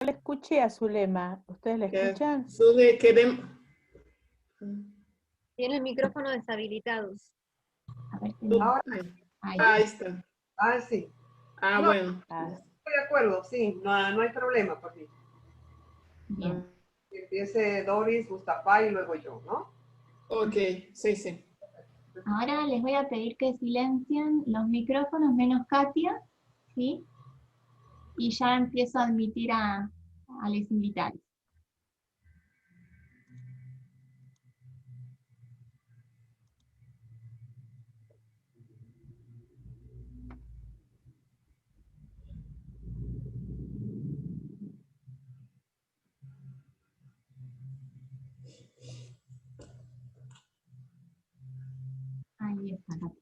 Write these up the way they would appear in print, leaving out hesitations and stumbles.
le escuché a Zulema. ¿Ustedes la escuchan? Zule, queremos... Tiene el micrófono deshabilitado. A ver, Ahora, ahí está. Ah, sí. Ah, No, bueno. estoy de acuerdo, sí, no hay problema por mí. bien. Que empiece Doris, Mustafa y luego yo, ¿no? Ok, sí, sí. Ahora les voy a pedir que silencien los micrófonos menos Katia, ¿sí? Y ya empiezo a admitir a los invitados. Ahí está, Katia.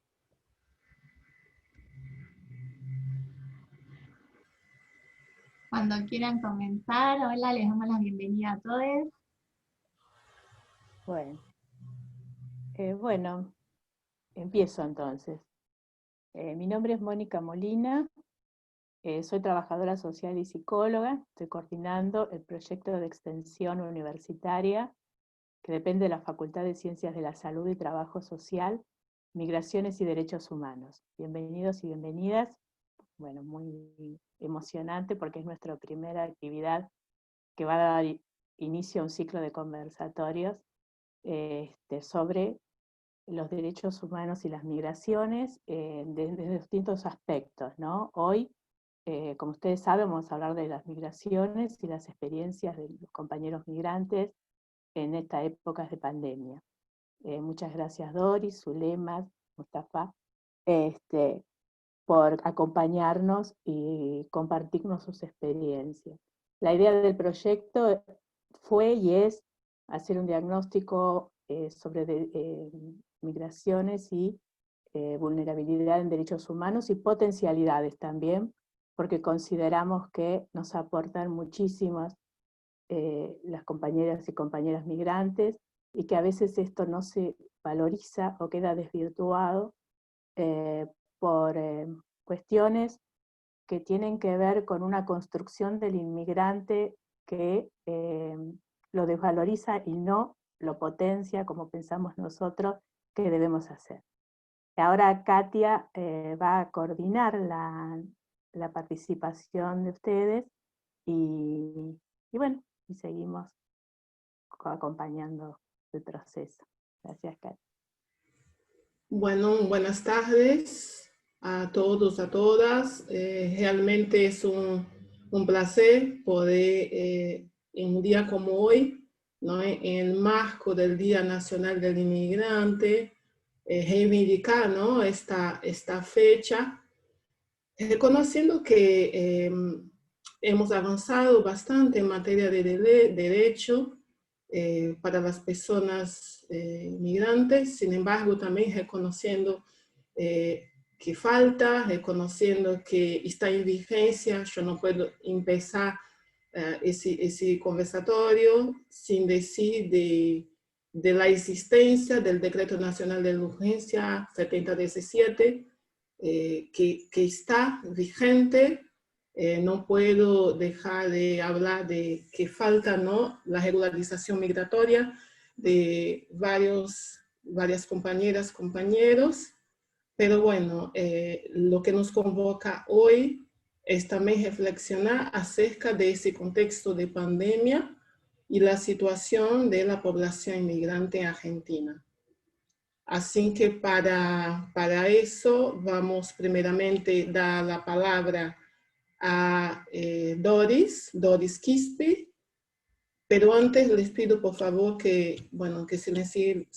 Cuando quieran comenzar, hola, les damos la bienvenida a todos. Bueno, empiezo entonces. Mi nombre es Mónica Molina, soy trabajadora social y psicóloga, estoy coordinando el proyecto de extensión universitaria que depende de la Facultad de Ciencias de la Salud y Trabajo Social, Migraciones y Derechos Humanos. Bienvenidos y bienvenidas. Bueno, muy emocionante porque es nuestra primera actividad que va a dar inicio a un ciclo de conversatorios sobre los derechos humanos y las migraciones desde distintos aspectos, ¿no? Hoy, como ustedes saben, vamos a hablar de las migraciones y las experiencias de los compañeros migrantes en estas épocas de pandemia. Muchas gracias Doris, Zulema, Mustafa, por acompañarnos y compartirnos sus experiencias. La idea del proyecto fue y es hacer un diagnóstico sobre migraciones y vulnerabilidad en derechos humanos y potencialidades también, porque consideramos que nos aportan muchísimas las compañeras y compañeras migrantes, y que a veces esto no se valoriza o queda desvirtuado por cuestiones que tienen que ver con una construcción del inmigrante que lo desvaloriza y no lo potencia como pensamos nosotros que debemos hacer. Ahora Katia va a coordinar la participación de ustedes y bueno, y seguimos acompañando el proceso. Gracias, Katia. Bueno, buenas tardes a todos, a todas. Realmente es un placer poder, en un día como hoy, ¿no?, en el marco del Día Nacional del Inmigrante, reivindicar, ¿no?, esta fecha, reconociendo que hemos avanzado bastante en materia de derecho para las personas migrantes. Sin embargo, también reconociendo que falta, reconociendo que está en vigencia. Yo no puedo empezar ese conversatorio sin decir de la existencia del Decreto Nacional de Urgencia 7017, que está vigente. No puedo dejar de hablar de que falta, ¿no?, la regularización migratoria de varias compañeras, compañeros. Pero bueno, lo que nos convoca hoy es también reflexionar acerca de ese contexto de pandemia y la situación de la población inmigrante en Argentina. Así que para eso vamos primeramente a dar la palabra a Doris Quispe, pero antes les pido por favor que silencien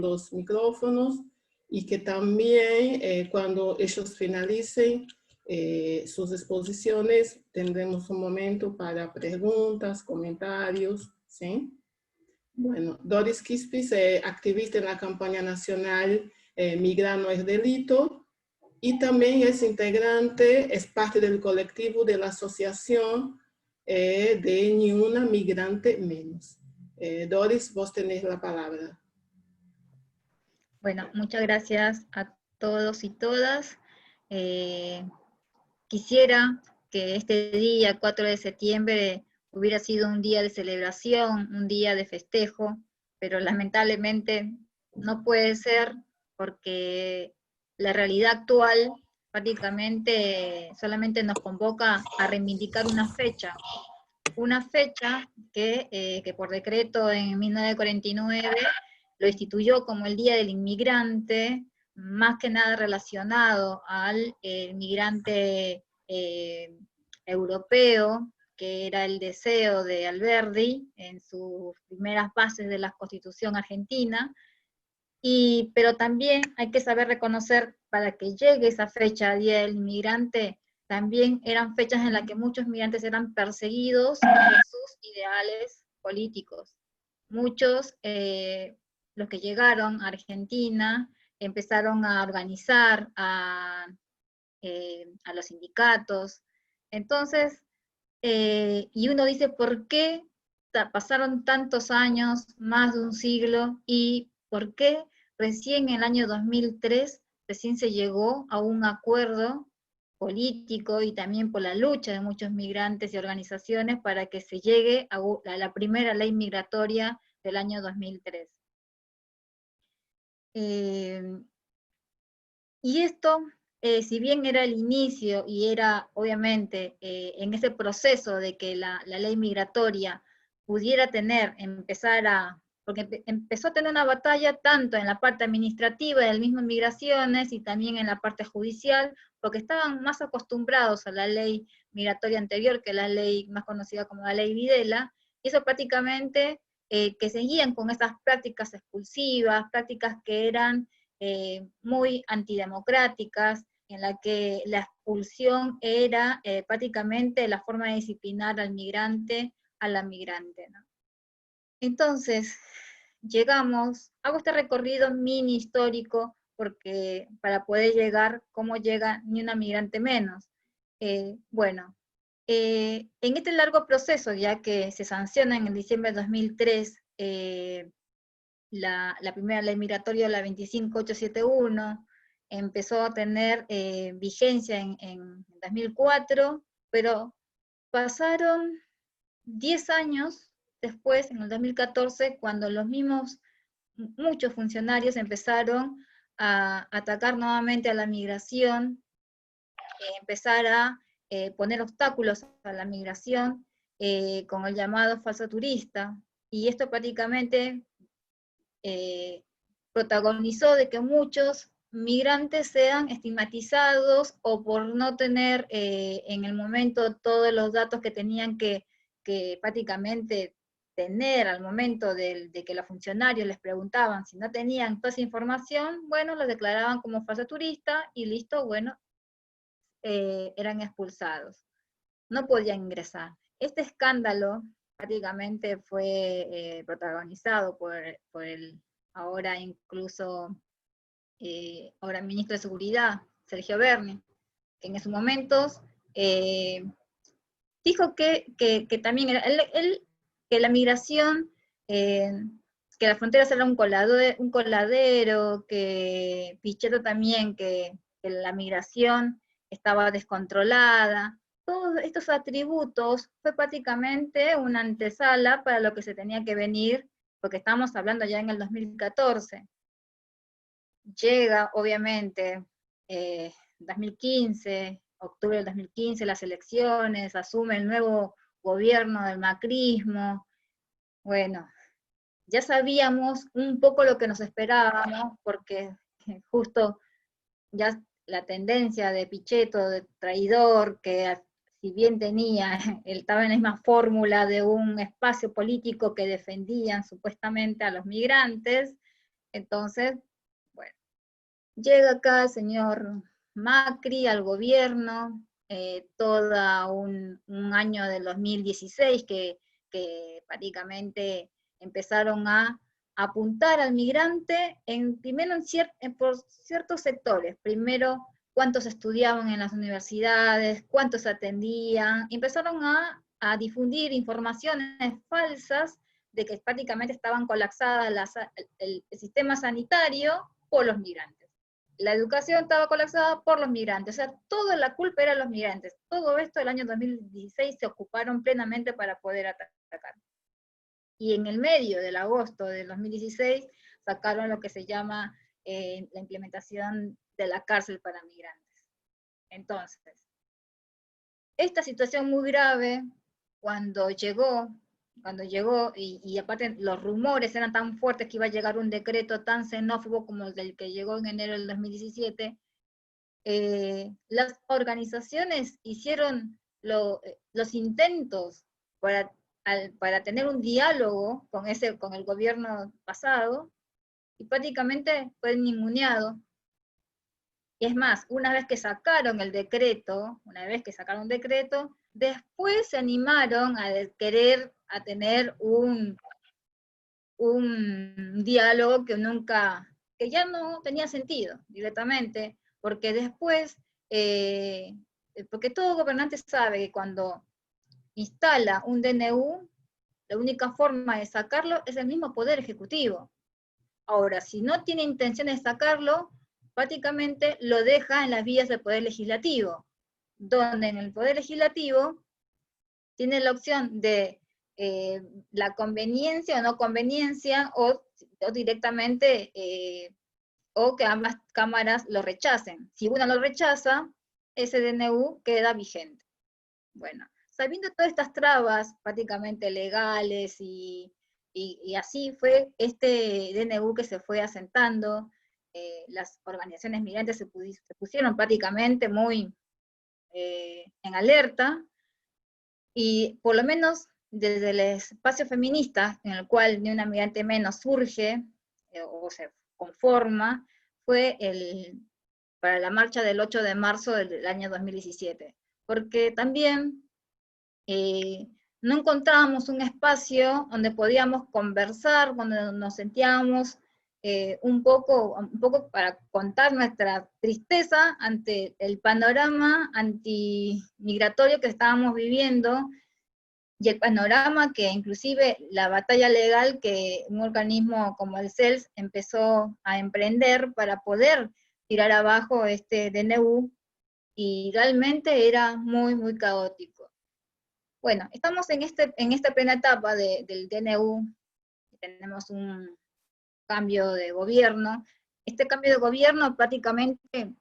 los micrófonos y que también cuando ellos finalicen sus exposiciones tendremos un momento para preguntas, comentarios, ¿sí? Bueno, Doris Quispe es activista en la campaña nacional Migrar no es delito, y también es integrante, es parte del colectivo de la asociación de Ni Una Migrante Menos. Doris, vos tenés la palabra. Bueno, muchas gracias a todos y todas. Quisiera que este día, 4 de septiembre, hubiera sido un día de celebración, un día de festejo, pero lamentablemente no puede ser porque la realidad actual prácticamente solamente nos convoca a reivindicar una fecha que por decreto en 1949 lo instituyó como el Día del Inmigrante, más que nada relacionado al migrante europeo, que era el deseo de Alberdi en sus primeras bases de la Constitución argentina, pero también hay que saber reconocer, para que llegue esa fecha, Día del Inmigrante, también eran fechas en las que muchos migrantes eran perseguidos por sus ideales políticos. Muchos, los que llegaron a Argentina, empezaron a organizar a los sindicatos. Entonces, y uno dice, ¿por qué pasaron tantos años, más de un siglo, y por qué recién en el año 2003 recién se llegó a un acuerdo político y también por la lucha de muchos migrantes y organizaciones para que se llegue a la primera ley migratoria del año 2003? Y esto, si bien era el inicio y era obviamente en ese proceso de que la ley migratoria pudiera porque empezó a tener una batalla tanto en la parte administrativa de las mismas migraciones y también en la parte judicial, porque estaban más acostumbrados a la ley migratoria anterior, que la ley más conocida como la ley Videla, y eso prácticamente que seguían con esas prácticas expulsivas, prácticas que eran muy antidemocráticas, en la que la expulsión era prácticamente la forma de disciplinar al migrante, a la migrante, ¿no? Entonces, hago este recorrido mini histórico, porque para poder llegar, ¿cómo llega ni una migrante menos? Bueno, en este largo proceso, ya que se sanciona en diciembre de 2003, la primera ley migratoria, la 25871, empezó a tener vigencia en 2004, pero pasaron 10 años después, en el 2014, cuando muchos funcionarios empezaron a atacar nuevamente a la migración, empezar a poner obstáculos a la migración con el llamado falso turista, y esto prácticamente protagonizó de que muchos migrantes sean estigmatizados o por no tener en el momento todos los datos que tenían que prácticamente tener al momento de que los funcionarios les preguntaban si no tenían toda esa información, bueno, los declaraban como falso turista y listo, bueno, eran expulsados. No podían ingresar. Este escándalo prácticamente fue protagonizado por el ahora incluso, ahora ministro de Seguridad, Sergio Berni, que en esos momentos dijo que también que la migración, que las fronteras eran un coladero, que Pichetto también, que la migración estaba descontrolada. Todos estos atributos fue prácticamente una antesala para lo que se tenía que venir, porque estamos hablando ya en el 2014. Llega, obviamente, 2015, octubre del 2015, las elecciones, asume el nuevo gobierno del macrismo. Bueno, ya sabíamos un poco lo que nos esperábamos, porque justo ya la tendencia de Pichetto, de traidor, que si bien estaba en la misma fórmula de un espacio político que defendían supuestamente a los migrantes, entonces, bueno, llega acá el señor Macri al gobierno, todo un año del 2016 que prácticamente empezaron a apuntar al migrante primero por ciertos sectores. Primero, cuántos estudiaban en las universidades, cuántos atendían. Empezaron a difundir informaciones falsas de que prácticamente estaban colapsadas el sistema sanitario por los migrantes. la educación estaba colapsada por los migrantes, o sea, toda la culpa era de los migrantes. Todo esto el año 2016 se ocuparon plenamente para poder atacar. Y en el medio del agosto del 2016 sacaron lo que se llama la implementación de la cárcel para migrantes. Entonces, esta situación muy grave, cuando llegó, y aparte los rumores eran tan fuertes que iba a llegar un decreto tan xenófobo como el del que llegó en enero del 2017, las organizaciones hicieron los intentos para tener un diálogo con el gobierno pasado, y prácticamente fue ninguneado. Y es más, una vez que sacaron el decreto, después se animaron a querer a tener un diálogo que ya no tenía sentido directamente, porque después, porque todo gobernante sabe que cuando instala un DNU, la única forma de sacarlo es el mismo Poder Ejecutivo. Ahora, si no tiene intención de sacarlo, prácticamente lo deja en las vías del Poder Legislativo, donde en el Poder Legislativo tiene la opción de la conveniencia o no conveniencia, o directamente, o que ambas cámaras lo rechacen. Si una lo rechaza, ese DNU queda vigente. Bueno, sabiendo todas estas trabas prácticamente legales y así fue este DNU que se fue asentando, las organizaciones migrantes se pusieron prácticamente muy en alerta, y por lo menos desde el espacio feminista, en el cual Ni Una Migrante Menos surge, o se conforma, fue para la marcha del 8 de marzo del año 2017, porque también no encontrábamos un espacio donde podíamos conversar, donde nos sentíamos un poco para contar nuestra tristeza ante el panorama antimigratorio que estábamos viviendo, y el panorama que inclusive la batalla legal que un organismo como el CELS empezó a emprender para poder tirar abajo este DNU, y realmente era muy, muy caótico. Bueno, estamos en esta plena etapa del DNU, tenemos un cambio de gobierno. Este cambio de gobierno prácticamente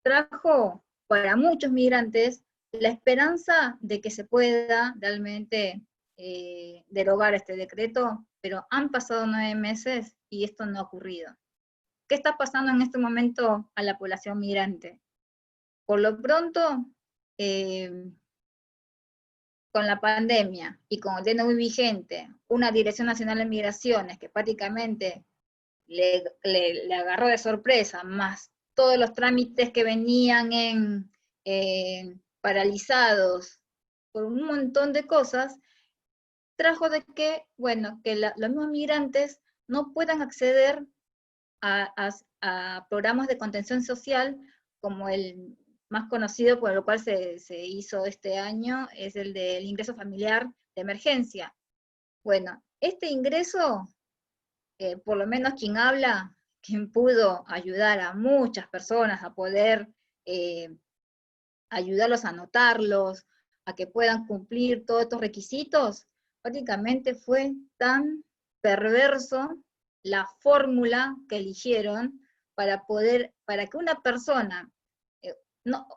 trajo para muchos migrantes la esperanza de que se pueda realmente derogar este decreto, pero han pasado 9 meses y esto no ha ocurrido. ¿Qué está pasando en este momento a la población migrante? Por lo pronto, con la pandemia y con el DNU vigente, una Dirección Nacional de Migraciones que prácticamente le agarró de sorpresa, más todos los trámites que venían paralizados por un montón de cosas, trajo de que, bueno, que los mismos migrantes no puedan acceder a programas de contención social, como el más conocido, por lo cual se hizo este año, es el del ingreso familiar de emergencia. Bueno, este ingreso, por lo menos quien pudo ayudar a muchas personas a poder ayudarlos a anotarlos, a que puedan cumplir todos estos requisitos, prácticamente fue tan perverso la fórmula que eligieron para que una persona,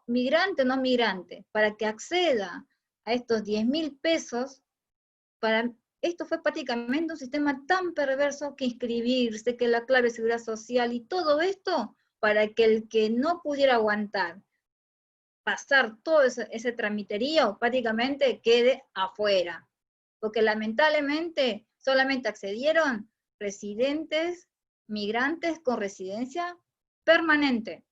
migrante o no migrante, para que acceda a estos 10.000 pesos, esto fue prácticamente un sistema tan perverso que inscribirse, que la clave de seguridad social y todo esto, para que el que no pudiera aguantar pasar todo ese tramiterío, prácticamente quede afuera. Porque lamentablemente solamente accedieron residentes, migrantes con residencia permanente.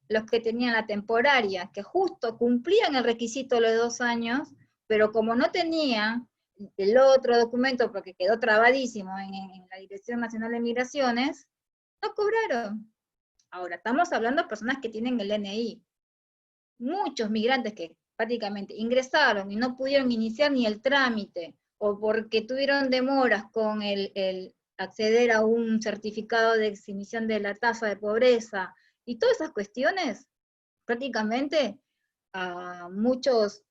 Los que tenían la temporaria, que justo cumplían el requisito de los 2 años, pero como no tenían el otro documento porque quedó trabadísimo en la Dirección Nacional de Migraciones, no cobraron. Ahora, estamos hablando de personas que tienen el DNI. Muchos migrantes que prácticamente ingresaron y no pudieron iniciar ni el trámite, o porque tuvieron demoras con el acceder a un certificado de exhibición de la tasa de pobreza, Y todas esas cuestiones, prácticamente a muchos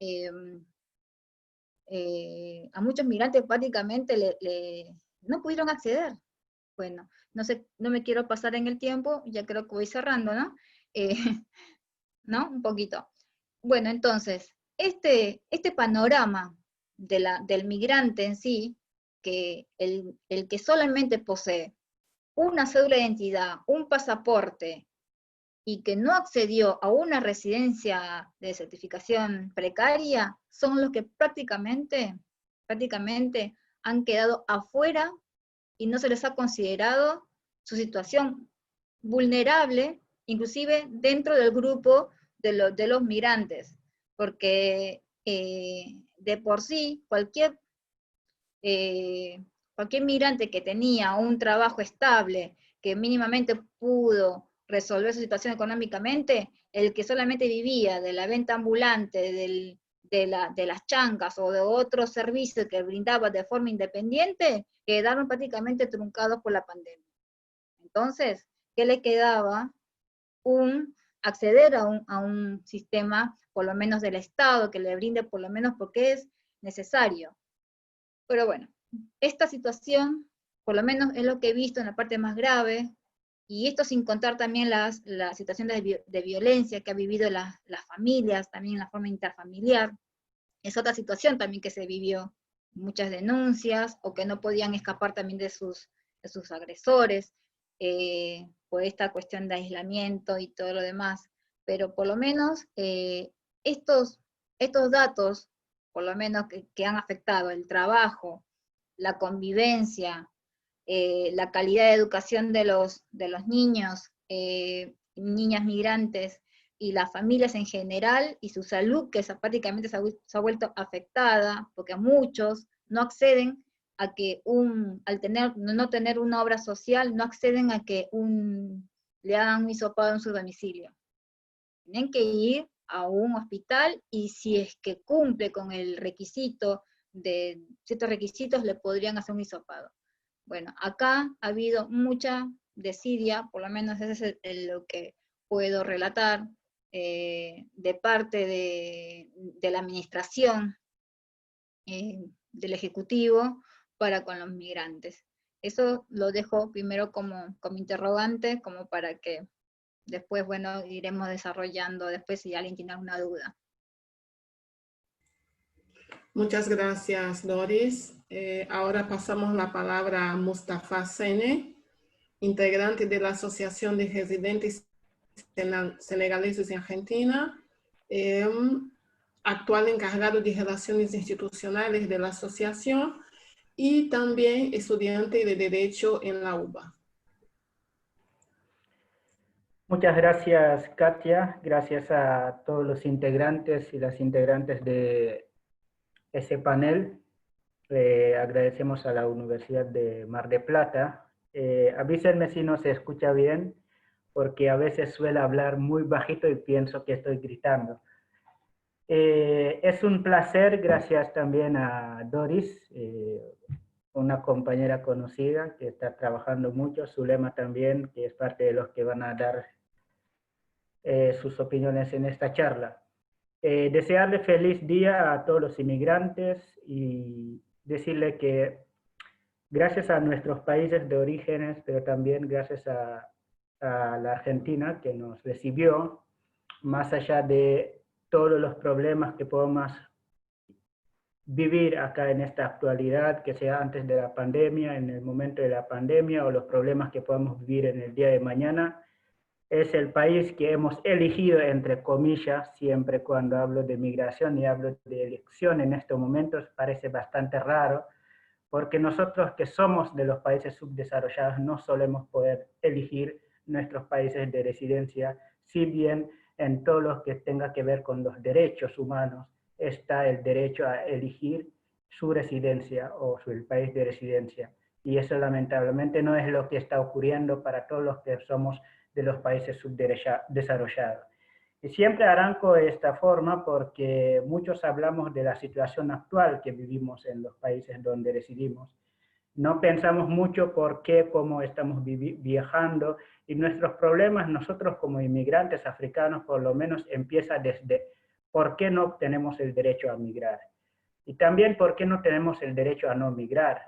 migrantes prácticamente no pudieron acceder. Bueno, no sé, no me quiero pasar en el tiempo, ya creo que voy cerrando, ¿no? ¿No? Un poquito. Bueno, entonces, este panorama del migrante en sí, que el que solamente posee una cédula de identidad, un pasaporte, y que no accedió a una residencia de certificación precaria, son los que prácticamente han quedado afuera y no se les ha considerado su situación vulnerable, inclusive dentro del grupo de los migrantes, porque de por sí cualquier migrante que tenía un trabajo estable, que mínimamente pudo resolver su situación económicamente, el que solamente vivía de la venta ambulante, de las chancas o de otros servicios que brindaba de forma independiente, quedaron prácticamente truncados por la pandemia. Entonces, ¿qué le quedaba? Acceder a un sistema, por lo menos del Estado, que le brinde por lo menos porque es necesario. Pero bueno, esta situación, por lo menos es lo que he visto en la parte más grave, y esto sin contar también las situaciones de violencia que ha vivido las familias, también en la forma interfamiliar. Es otra situación también que se vivió, muchas denuncias, o que no podían escapar también de sus agresores, por esta cuestión de aislamiento y todo lo demás. Pero por lo menos estos datos, por lo menos que han afectado el trabajo, la convivencia, la calidad de educación de los niños, niñas migrantes y las familias en general, y su salud, que prácticamente se ha vuelto afectada, porque muchos no acceden a que al no tener una obra social, no acceden a que le hagan un hisopado en su domicilio. Tienen que ir a un hospital, y si es que cumple con el requisito de ciertos requisitos, le podrían hacer un hisopado. Bueno, acá ha habido mucha desidia, por lo menos eso es lo que puedo relatar, de parte de la administración, del Ejecutivo, para con los migrantes. Eso lo dejo primero como interrogante, como para que después, bueno, iremos desarrollando después si alguien tiene alguna duda. Muchas gracias, Doris. Ahora pasamos la palabra a Mustafa Sene, integrante de la Asociación de Residentes Senegaleses en Argentina, actual encargado de Relaciones Institucionales de la asociación y también estudiante de Derecho en la UBA. Muchas gracias, Katia. Gracias a todos los integrantes y las integrantes de ese panel. Agradecemos a la Universidad de Mar del Plata. Avísenme si no se escucha bien, porque a veces suelo hablar muy bajito y pienso que estoy gritando. Es un placer, gracias también a Doris, una compañera conocida que está trabajando mucho, Zulema también, que es parte de los que van a dar sus opiniones en esta charla. Desearle feliz día a todos los inmigrantes y decirle que gracias a nuestros países de orígenes, pero también gracias a la Argentina que nos recibió, más allá de todos los problemas que podemos vivir acá en esta actualidad, que sea antes de la pandemia, en el momento de la pandemia, o los problemas que podamos vivir en el día de mañana, es el país que hemos elegido, entre comillas, siempre cuando hablo de migración y hablo de elección en estos momentos, parece bastante raro, porque nosotros que somos de los países subdesarrollados no solemos poder elegir nuestros países de residencia, si bien en todo lo que tenga que ver con los derechos humanos está el derecho a elegir su residencia o el país de residencia. Y eso lamentablemente no es lo que está ocurriendo para todos los que somos de los países subdesarrollados. Y siempre arranco de esta forma porque muchos hablamos de la situación actual que vivimos en los países donde residimos. no pensamos mucho por qué, cómo estamos viajando, y nuestros problemas nosotros como inmigrantes africanos por lo menos empieza desde por qué no tenemos el derecho a migrar. Y también por qué no tenemos el derecho a no migrar.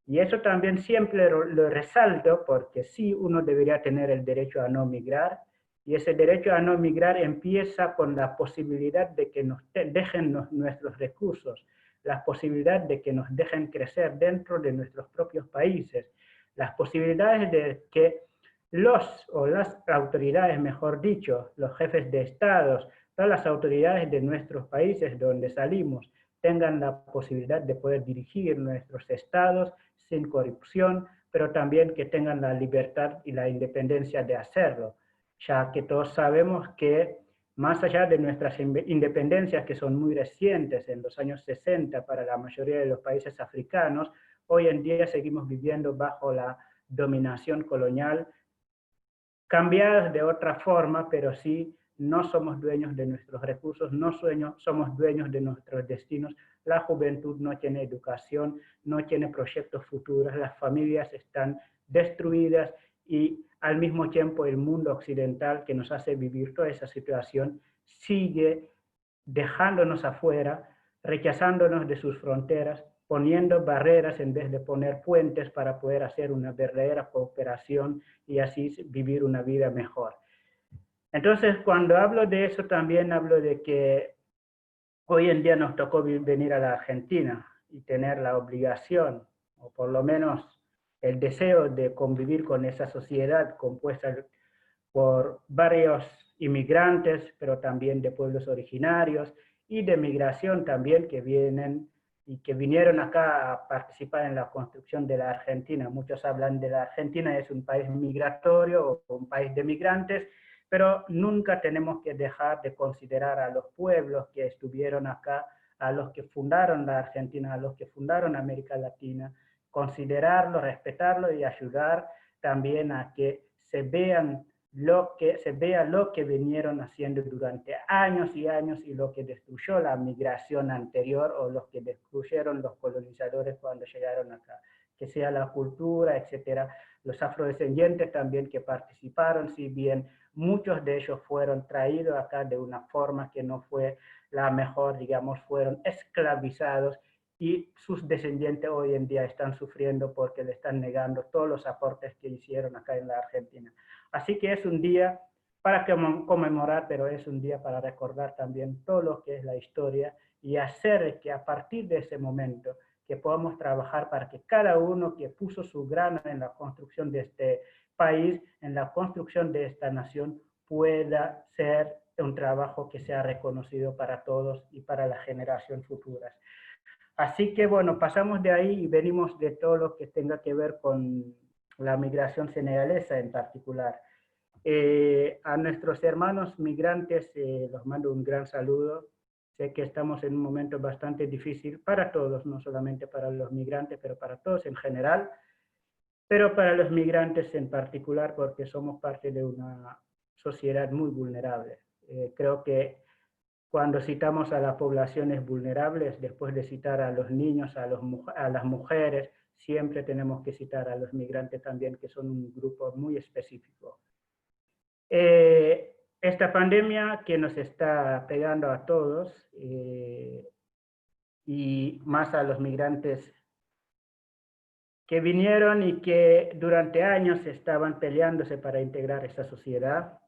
Y eso también siempre lo resalto porque sí, uno debería tener el derecho a no migrar, y ese derecho a no migrar empieza con la posibilidad de que nos dejen nuestros recursos, la posibilidad de que nos dejen crecer dentro de nuestros propios países, las posibilidades de que los o las autoridades, mejor dicho, los jefes de estados, todas las autoridades de nuestros países donde salimos, tengan la posibilidad de poder dirigir nuestros estados sin corrupción, pero también que tengan la libertad y la independencia de hacerlo, ya que todos sabemos que más allá de nuestras independencias, que son muy recientes, en los años 60 para la mayoría de los países africanos, hoy en día seguimos viviendo bajo la dominación colonial, cambiadas de otra forma, pero sí no somos dueños de nuestros recursos, no somos dueños de nuestros destinos. La juventud no tiene educación, no tiene proyectos futuros, las familias están destruidas y al mismo tiempo el mundo occidental que nos hace vivir toda esa situación sigue dejándonos afuera, rechazándonos de sus fronteras, poniendo barreras en vez de poner puentes para poder hacer una verdadera cooperación y así vivir una vida mejor. Entonces, cuando hablo de eso, también hablo de que hoy en día nos tocó venir a la Argentina y tener la obligación, o por lo menos el deseo de convivir con esa sociedad compuesta por varios inmigrantes, pero también de pueblos originarios y de migración también que vienen y que vinieron acá a participar en la construcción de la Argentina. Muchos hablan de la Argentina, es un país migratorio o un país de migrantes, pero nunca tenemos que dejar de considerar a los pueblos que estuvieron acá, a los que fundaron la Argentina, a los que fundaron América Latina, considerarlo, respetarlo y ayudar también a que se vea lo que vinieron haciendo durante años y años y lo que destruyó la migración anterior o lo que destruyeron los colonizadores cuando llegaron acá, que sea la cultura, etcétera. Los afrodescendientes también que participaron, si bien muchos de ellos fueron traídos acá de una forma que no fue la mejor, digamos, fueron esclavizados y sus descendientes hoy en día están sufriendo porque le están negando todos los aportes que hicieron acá en la Argentina. Así que es un día para conmemorar, pero es un día para recordar también todo lo que es la historia y hacer que a partir de ese momento que podamos trabajar para que cada uno que puso su grano en la construcción de este país, en la construcción de esta nación, pueda ser un trabajo que sea reconocido para todos y para las generaciones futuras. Así que bueno, pasamos de ahí y venimos de todo lo que tenga que ver con la migración senegalesa en particular. A nuestros hermanos migrantes los mando un gran saludo. Sé que estamos en un momento bastante difícil para todos, no solamente para los migrantes, pero para todos en general, pero para los migrantes en particular porque somos parte de una sociedad muy vulnerable. Creo que cuando citamos a las poblaciones vulnerables, después de citar a los niños, a las mujeres, siempre tenemos que citar a los migrantes también, que son un grupo muy específico. Esta pandemia que nos está pegando a todos, y más a los migrantes que vinieron y que durante años estaban peleándose para integrar esa sociedad,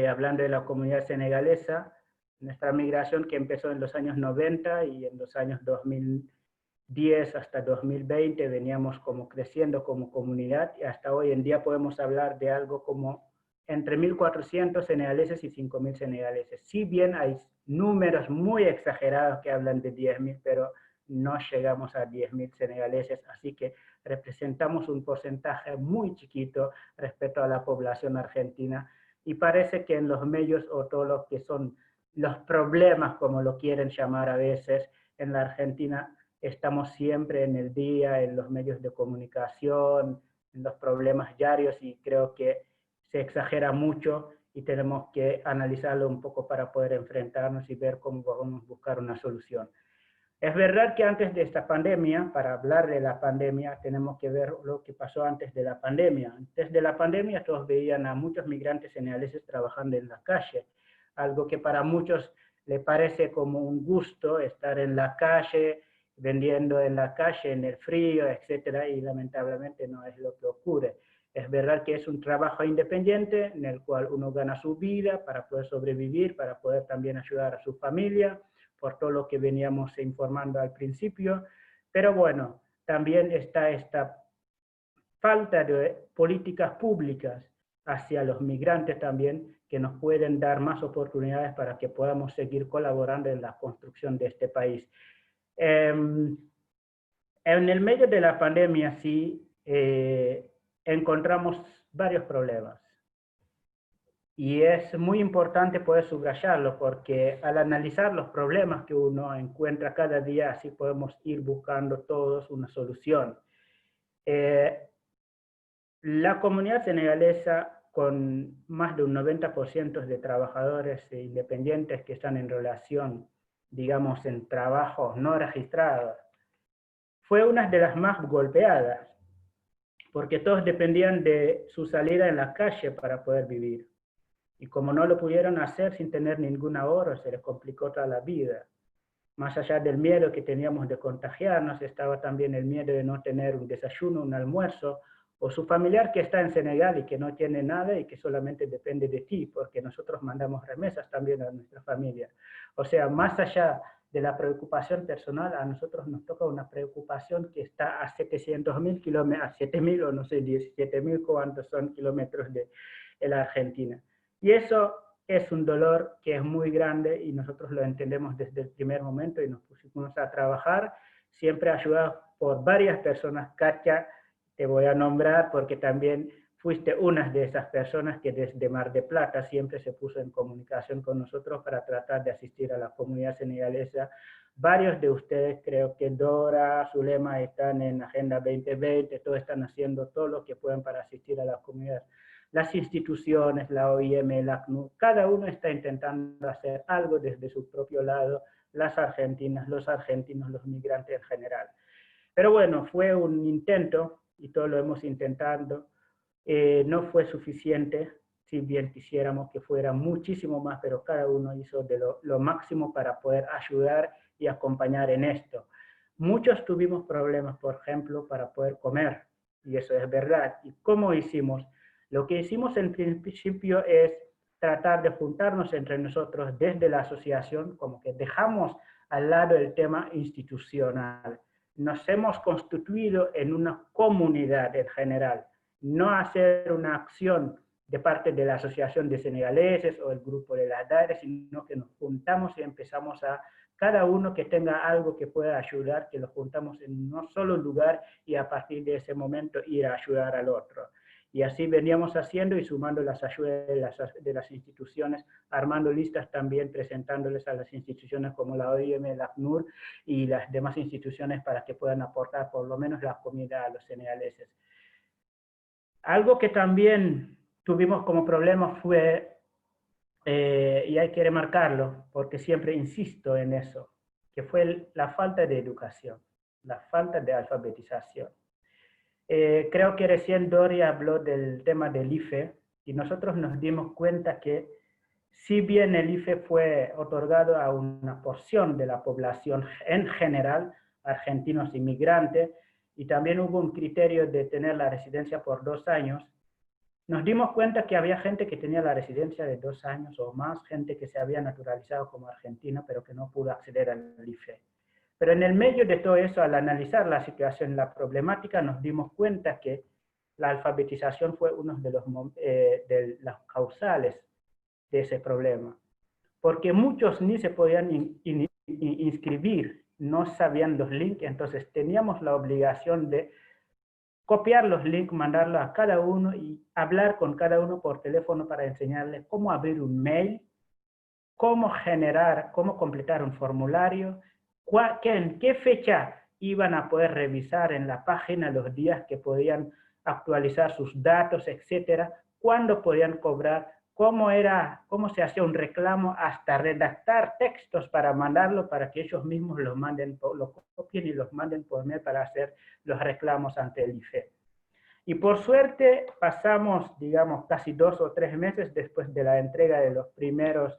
hablando de la comunidad senegalesa, nuestra migración que empezó en los años 90 y en los años 2010 hasta 2020 veníamos como creciendo como comunidad y hasta hoy en día podemos hablar de algo como entre 1.400 senegaleses y 5.000 senegaleses. Si bien hay números muy exagerados que hablan de 10.000, pero no llegamos a 10.000 senegaleses, así que representamos un porcentaje muy chiquito respecto a la población argentina y parece que en los medios o todo lo que son los problemas, como lo quieren llamar a veces, en la Argentina estamos siempre en el día, en los medios de comunicación, en los problemas diarios y creo que se exagera mucho y tenemos que analizarlo un poco para poder enfrentarnos y ver cómo podemos buscar una solución. Es verdad que antes de esta pandemia, para hablar de la pandemia, tenemos que ver lo que pasó antes de la pandemia. Antes de la pandemia todos veían a muchos migrantes senegaleses trabajando en la calle, algo que para muchos le parece como un gusto estar en la calle, vendiendo en la calle, en el frío, etcétera, y lamentablemente no es lo que ocurre. Es verdad que es un trabajo independiente en el cual uno gana su vida para poder sobrevivir, para poder también ayudar a su familia, por todo lo que veníamos informando al principio, pero bueno, también está esta falta de políticas públicas hacia los migrantes también, que nos pueden dar más oportunidades para que podamos seguir colaborando en la construcción de este país. En el medio de la pandemia sí encontramos varios problemas. Y es muy importante poder subrayarlo porque al analizar los problemas que uno encuentra cada día, así podemos ir buscando todos una solución. La comunidad senegalesa, con más de un 90% de trabajadores independientes que están en relación, digamos, en trabajos no registrados, fue una de las más golpeadas, porque todos dependían de su salida en la calle para poder vivir. Y como no lo pudieron hacer sin tener ningún ahorro, se les complicó toda la vida. Más allá del miedo que teníamos de contagiarnos, estaba también el miedo de no tener un desayuno, un almuerzo, o su familiar que está en Senegal y que no tiene nada y que solamente depende de ti, porque nosotros mandamos remesas también a nuestra familia. O sea, más allá de la preocupación personal, a nosotros nos toca una preocupación que está a 700.000 kilómetros, a 7.000 o no sé, 17.000 cuántos son kilómetros de la Argentina. Y eso es un dolor que es muy grande y nosotros lo entendemos desde el primer momento y nos pusimos a trabajar, siempre ayudados por varias personas. Katia, te voy a nombrar porque también fuiste una de esas personas que desde Mar del Plata siempre se puso en comunicación con nosotros para tratar de asistir a la comunidad senegalesa. Varios de ustedes, creo que Dora, Zulema, están en Agenda 2020, todos están haciendo todo lo que pueden para asistir a la comunidad. Las instituciones, la OIM, la ACNUR, cada uno está intentando hacer algo desde su propio lado, las argentinas, los argentinos, los migrantes en general. Pero bueno, fue un intento, y todos lo hemos intentado, no fue suficiente, si bien quisiéramos que fuera muchísimo más, pero cada uno hizo de lo máximo para poder ayudar y acompañar en esto. Muchos tuvimos problemas, por ejemplo, para poder comer, y eso es verdad. ¿Y cómo hicimos? Lo que hicimos en principio es tratar de juntarnos entre nosotros desde la asociación, como que dejamos al lado el tema institucional. Nos hemos constituido en una comunidad en general, no hacer una acción de parte de la Asociación de Senegaleses o el grupo de las DAERES, sino que nos juntamos y empezamos a, cada uno que tenga algo que pueda ayudar, que lo juntamos en un solo lugar y a partir de ese momento ir a ayudar al otro. Y así veníamos haciendo y sumando las ayudas de las instituciones, armando listas también, presentándoles a las instituciones como la OIM, la ACNUR y las demás instituciones para que puedan aportar por lo menos la comida a los senegaleses. Algo que también tuvimos como problema fue, y hay que remarcarlo, porque siempre insisto en eso, que fue la falta de educación, la falta de alfabetización. Creo que recién Dori habló del tema del IFE y nosotros nos dimos cuenta que si bien el IFE fue otorgado a una porción de la población en general, argentinos inmigrantes, y también hubo un criterio de tener la residencia por 2 años, nos dimos cuenta que había gente que tenía la residencia de 2 años o más, gente que se había naturalizado como argentina, pero que no pudo acceder al IFE. Pero en el medio de todo eso, al analizar la situación, la problemática, nos dimos cuenta que la alfabetización fue uno de los causales de ese problema. Porque muchos ni se podían inscribir, no sabían los links, entonces teníamos la obligación de copiar los links, mandarlos a cada uno y hablar con cada uno por teléfono para enseñarles cómo abrir un mail, cómo completar un formulario, en qué fecha iban a poder revisar en la página los días que podían actualizar sus datos, etcétera, cuándo podían cobrar, cómo se hacía un reclamo, hasta redactar textos para mandarlo para que ellos mismos los copien y los manden por mail para hacer los reclamos ante el IFE. Y por suerte pasamos, digamos, casi 2 o 3 meses después de la entrega de los primeros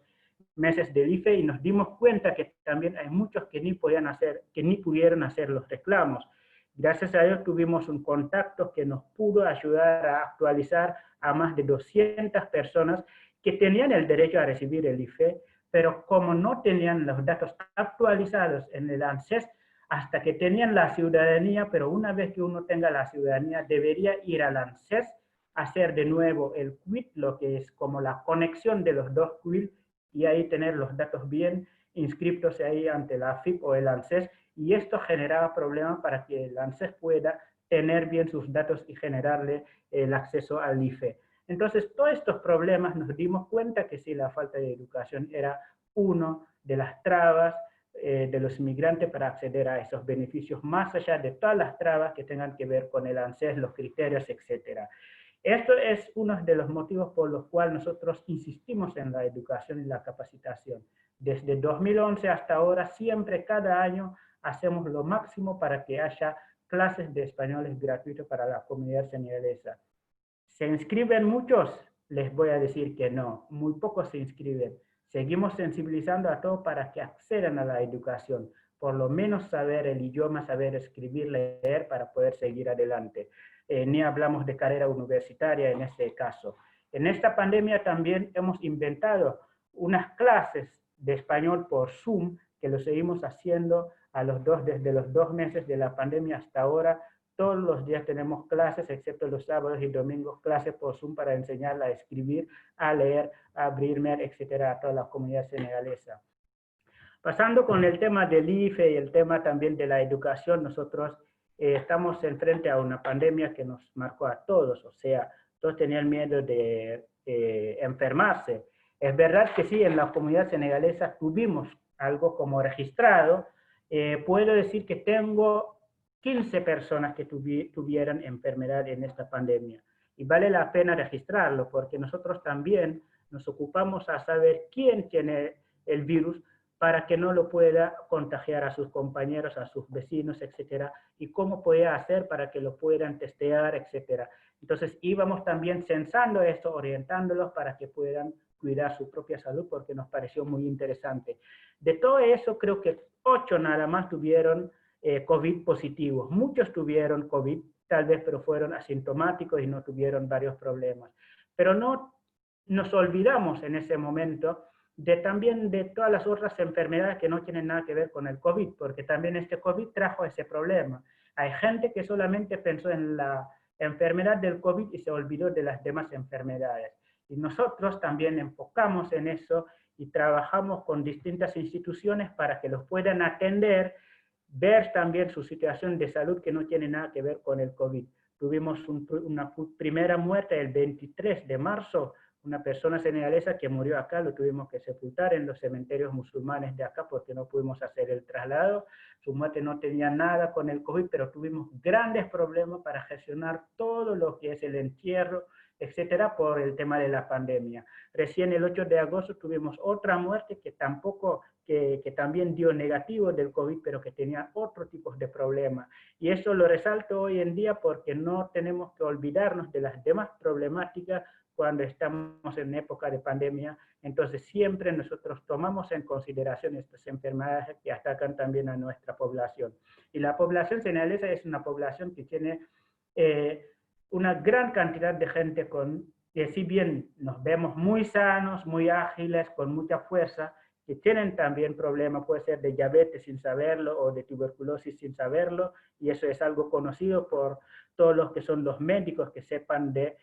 meses del IFE y nos dimos cuenta que también hay muchos que ni pudieron hacer los reclamos. Gracias a Dios tuvimos un contacto que nos pudo ayudar a actualizar a más de 200 personas que tenían el derecho a recibir el IFE, pero como no tenían los datos actualizados en el ANSES, hasta que tenían la ciudadanía, pero una vez que uno tenga la ciudadanía, debería ir al ANSES, hacer de nuevo el quit, lo que es como la conexión de los dos quit, y ahí tener los datos bien inscritos ahí ante la AFIP o el ANSES, y esto generaba problemas para que el ANSES pueda tener bien sus datos y generarle el acceso al IFE. Entonces, todos estos problemas nos dimos cuenta que sí, la falta de educación era uno de las trabas de los inmigrantes para acceder a esos beneficios, más allá de todas las trabas que tengan que ver con el ANSES, los criterios, etc. Esto es uno de los motivos por los cuales nosotros insistimos en la educación y la capacitación. Desde 2011 hasta ahora, siempre, cada año, hacemos lo máximo para que haya clases de español gratuitos para la comunidad senegalesa. ¿Se inscriben muchos? Les voy a decir que no, muy pocos se inscriben. Seguimos sensibilizando a todos para que accedan a la educación, por lo menos saber el idioma, saber escribir, leer, para poder seguir adelante. Ni hablamos de carrera universitaria en este caso. En esta pandemia también hemos inventado unas clases de español por Zoom, que lo seguimos haciendo desde los 2 meses de la pandemia hasta ahora. Todos los días tenemos clases, excepto los sábados y domingos, clases por Zoom para enseñarla a escribir, a leer, a abrir mail, etcétera, a toda la comunidad senegalesa. Pasando con el tema del IFE y el tema también de la educación, nosotros estamos enfrente a una pandemia que nos marcó a todos, o sea, todos tenían miedo de enfermarse. Es verdad que sí, en la comunidad senegalesa tuvimos algo como registrado. Puedo decir que tengo 15 personas que tuvieran enfermedad en esta pandemia. Y vale la pena registrarlo, porque nosotros también nos ocupamos a saber quién tiene el virus para que no lo pueda contagiar a sus compañeros, a sus vecinos, etcétera, y cómo puede hacer para que lo puedan testear, etcétera. Entonces íbamos también censando esto, orientándolos para que puedan cuidar su propia salud, porque nos pareció muy interesante. De todo eso, creo que 8 nada más tuvieron COVID positivos. Muchos tuvieron COVID, tal vez, pero fueron asintomáticos y no tuvieron varios problemas. Pero no nos olvidamos en ese momento también de todas las otras enfermedades que no tienen nada que ver con el COVID, porque también este COVID trajo ese problema. Hay gente que solamente pensó en la enfermedad del COVID y se olvidó de las demás enfermedades. Y nosotros también enfocamos en eso y trabajamos con distintas instituciones para que los puedan atender, ver también su situación de salud que no tiene nada que ver con el COVID. Tuvimos una primera muerte el 23 de marzo, una persona senegalesa que murió acá, lo tuvimos que sepultar en los cementerios musulmanes de acá porque no pudimos hacer el traslado. Su muerte no tenía nada con el COVID, pero tuvimos grandes problemas para gestionar todo lo que es el entierro, etcétera, por el tema de la pandemia. Recién el 8 de agosto tuvimos otra muerte que también dio negativo del COVID, pero que tenía otro tipo de problemas. Y eso lo resalto hoy en día porque no tenemos que olvidarnos de las demás problemáticas cuando estamos en época de pandemia. Entonces siempre nosotros tomamos en consideración estas enfermedades que atacan también a nuestra población. Y la población senegalesa es una población que tiene una gran cantidad de gente que si bien nos vemos muy sanos, muy ágiles, con mucha fuerza, que tienen también problemas, puede ser de diabetes sin saberlo o de tuberculosis sin saberlo, y eso es algo conocido por todos los que son los médicos que sepan de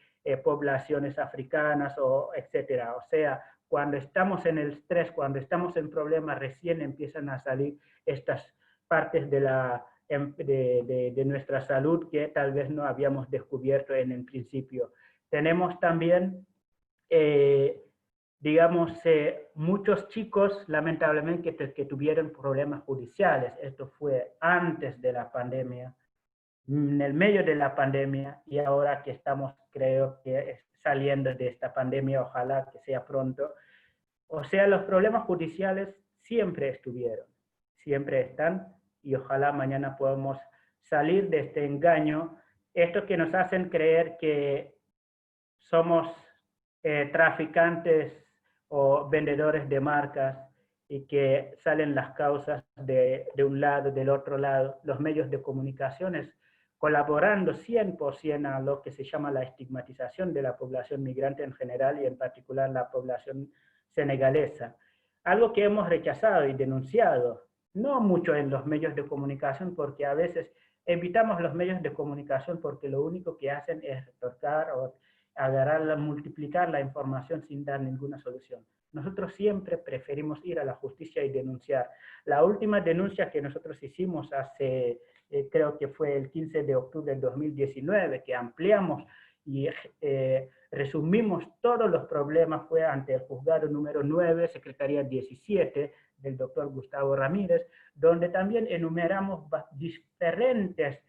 poblaciones africanas o etcétera. O sea, cuando estamos en el estrés, cuando estamos en problemas, recién empiezan a salir estas partes de nuestra salud que tal vez no habíamos descubierto en el principio. Tenemos también, muchos chicos, lamentablemente, que tuvieron problemas judiciales. Esto fue antes de la pandemia, en el medio de la pandemia, y ahora que estamos, creo que saliendo de esta pandemia, ojalá que sea pronto. O sea, los problemas judiciales siempre estuvieron, siempre están, y ojalá mañana podamos salir de este engaño, estos que nos hacen creer que somos traficantes o vendedores de marcas y que salen las causas de un lado, del otro lado, los medios de comunicaciones colaborando 100% a lo que se llama la estigmatización de la población migrante en general y en particular la población senegalesa. Algo que hemos rechazado y denunciado, no mucho en los medios de comunicación, porque a veces evitamos los medios de comunicación porque lo único que hacen es retorcar o agarrar, multiplicar la información sin dar ninguna solución. Nosotros siempre preferimos ir a la justicia y denunciar. La última denuncia que nosotros hicimos hace, creo que fue el 15 de octubre del 2019, que ampliamos y resumimos todos los problemas, fue ante el juzgado número 9, Secretaría 17, del doctor Gustavo Ramírez, donde también enumeramos diferentes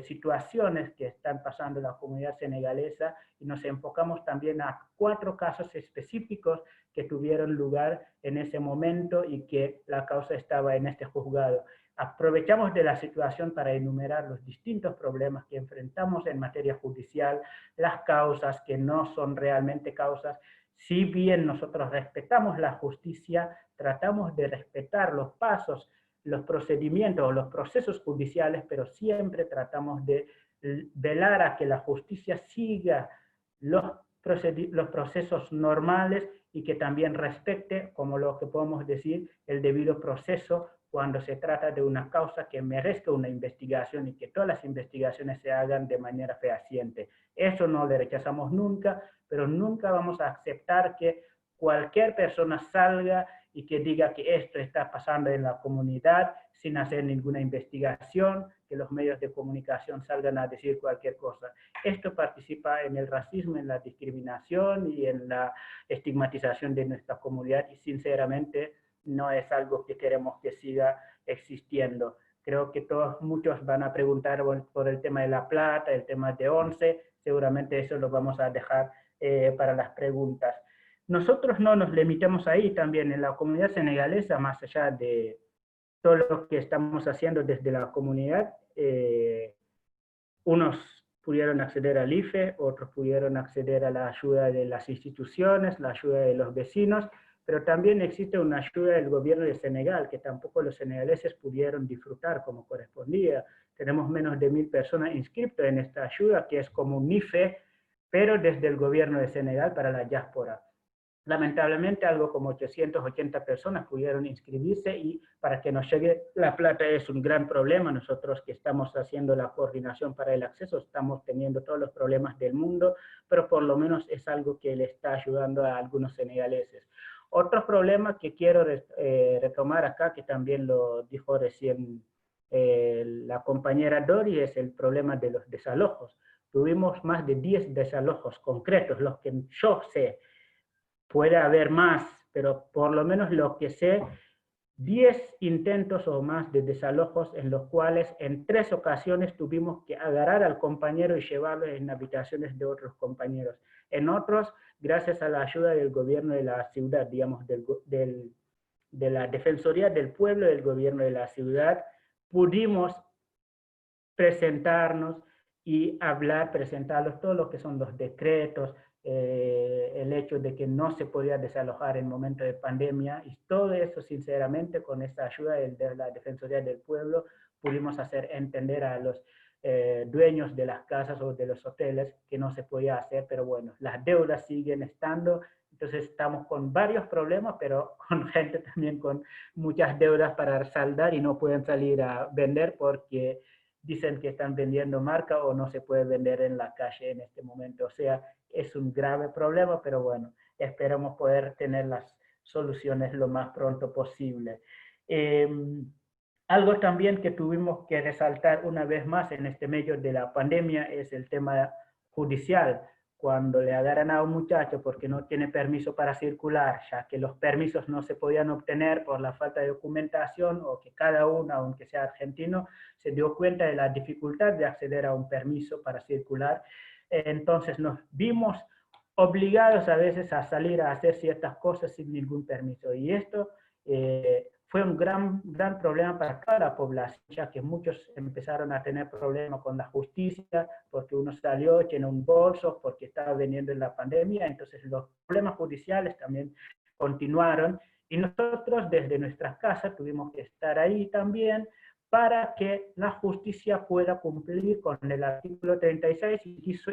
situaciones que están pasando en la comunidad senegalesa, y nos enfocamos también a 4 casos específicos que tuvieron lugar en ese momento y que la causa estaba en este juzgado. Aprovechamos de la situación para enumerar los distintos problemas que enfrentamos en materia judicial, las causas que no son realmente causas. Si bien nosotros respetamos la justicia, tratamos de respetar los pasos, los procedimientos o los procesos judiciales, pero siempre tratamos de velar a que la justicia siga los procesos normales y que también respete, como lo que podemos decir, el debido proceso cuando se trata de una causa que merezca una investigación y que todas las investigaciones se hagan de manera fehaciente. Eso no le rechazamos nunca, pero nunca vamos a aceptar que cualquier persona salga y que diga que esto está pasando en la comunidad sin hacer ninguna investigación, que los medios de comunicación salgan a decir cualquier cosa. Esto participa en el racismo, en la discriminación y en la estigmatización de nuestra comunidad, y sinceramente no es algo que queremos que siga existiendo. Creo que muchos van a preguntar por el tema de La Plata, el tema de 11, seguramente eso lo vamos a dejar para las preguntas. Nosotros no nos limitamos ahí, también en la comunidad senegalesa, más allá de todo lo que estamos haciendo desde la comunidad, unos pudieron acceder al IFE, otros pudieron acceder a la ayuda de las instituciones, la ayuda de los vecinos, pero también existe una ayuda del gobierno de Senegal, que tampoco los senegaleses pudieron disfrutar como correspondía. Tenemos menos de 1000 personas inscritas en esta ayuda, que es como un IFE, pero desde el gobierno de Senegal para la diáspora. Lamentablemente, algo como 880 personas pudieron inscribirse, y para que nos llegue la plata es un gran problema. Nosotros que estamos haciendo la coordinación para el acceso estamos teniendo todos los problemas del mundo, pero por lo menos es algo que le está ayudando a algunos senegaleses. Otro problema que quiero retomar acá, que también lo dijo recién la compañera Dori, es el problema de los desalojos. Tuvimos más de 10 desalojos concretos, los que yo sé. Puede haber más, pero por lo menos lo que sé, 10 intentos o más de desalojos en los cuales en 3 ocasiones tuvimos que agarrar al compañero y llevarlo en habitaciones de otros compañeros. En otros, gracias a la ayuda del gobierno de la ciudad, digamos, de la Defensoría del Pueblo del gobierno de la ciudad, pudimos presentarnos y presentarlos todo lo que son los decretos, el hecho de que no se podía desalojar en momento de pandemia, y todo eso sinceramente con esa ayuda de la Defensoría del Pueblo pudimos hacer entender a los dueños de las casas o de los hoteles que no se podía hacer, pero bueno, las deudas siguen estando, entonces estamos con varios problemas, pero con gente también con muchas deudas para saldar y no pueden salir a vender porque dicen que están vendiendo marca o no se puede vender en la calle en este momento. O sea, es un grave problema, pero bueno, esperamos poder tener las soluciones lo más pronto posible. Algo también que tuvimos que resaltar una vez más en este medio de la pandemia es el tema judicial. Cuando le agarran a un muchacho porque no tiene permiso para circular, ya que los permisos no se podían obtener por la falta de documentación, o que cada uno, aunque sea argentino, se dio cuenta de la dificultad de acceder a un permiso para circular, entonces nos vimos obligados a veces a salir a hacer ciertas cosas sin ningún permiso. Y esto fue un gran problema para toda la población, ya que muchos empezaron a tener problemas con la justicia, porque uno salió, tiene un bolso, porque estaba vendiendo en la pandemia, entonces los problemas judiciales también continuaron, y nosotros desde nuestras casas tuvimos que estar ahí también, para que la justicia pueda cumplir con el artículo 36,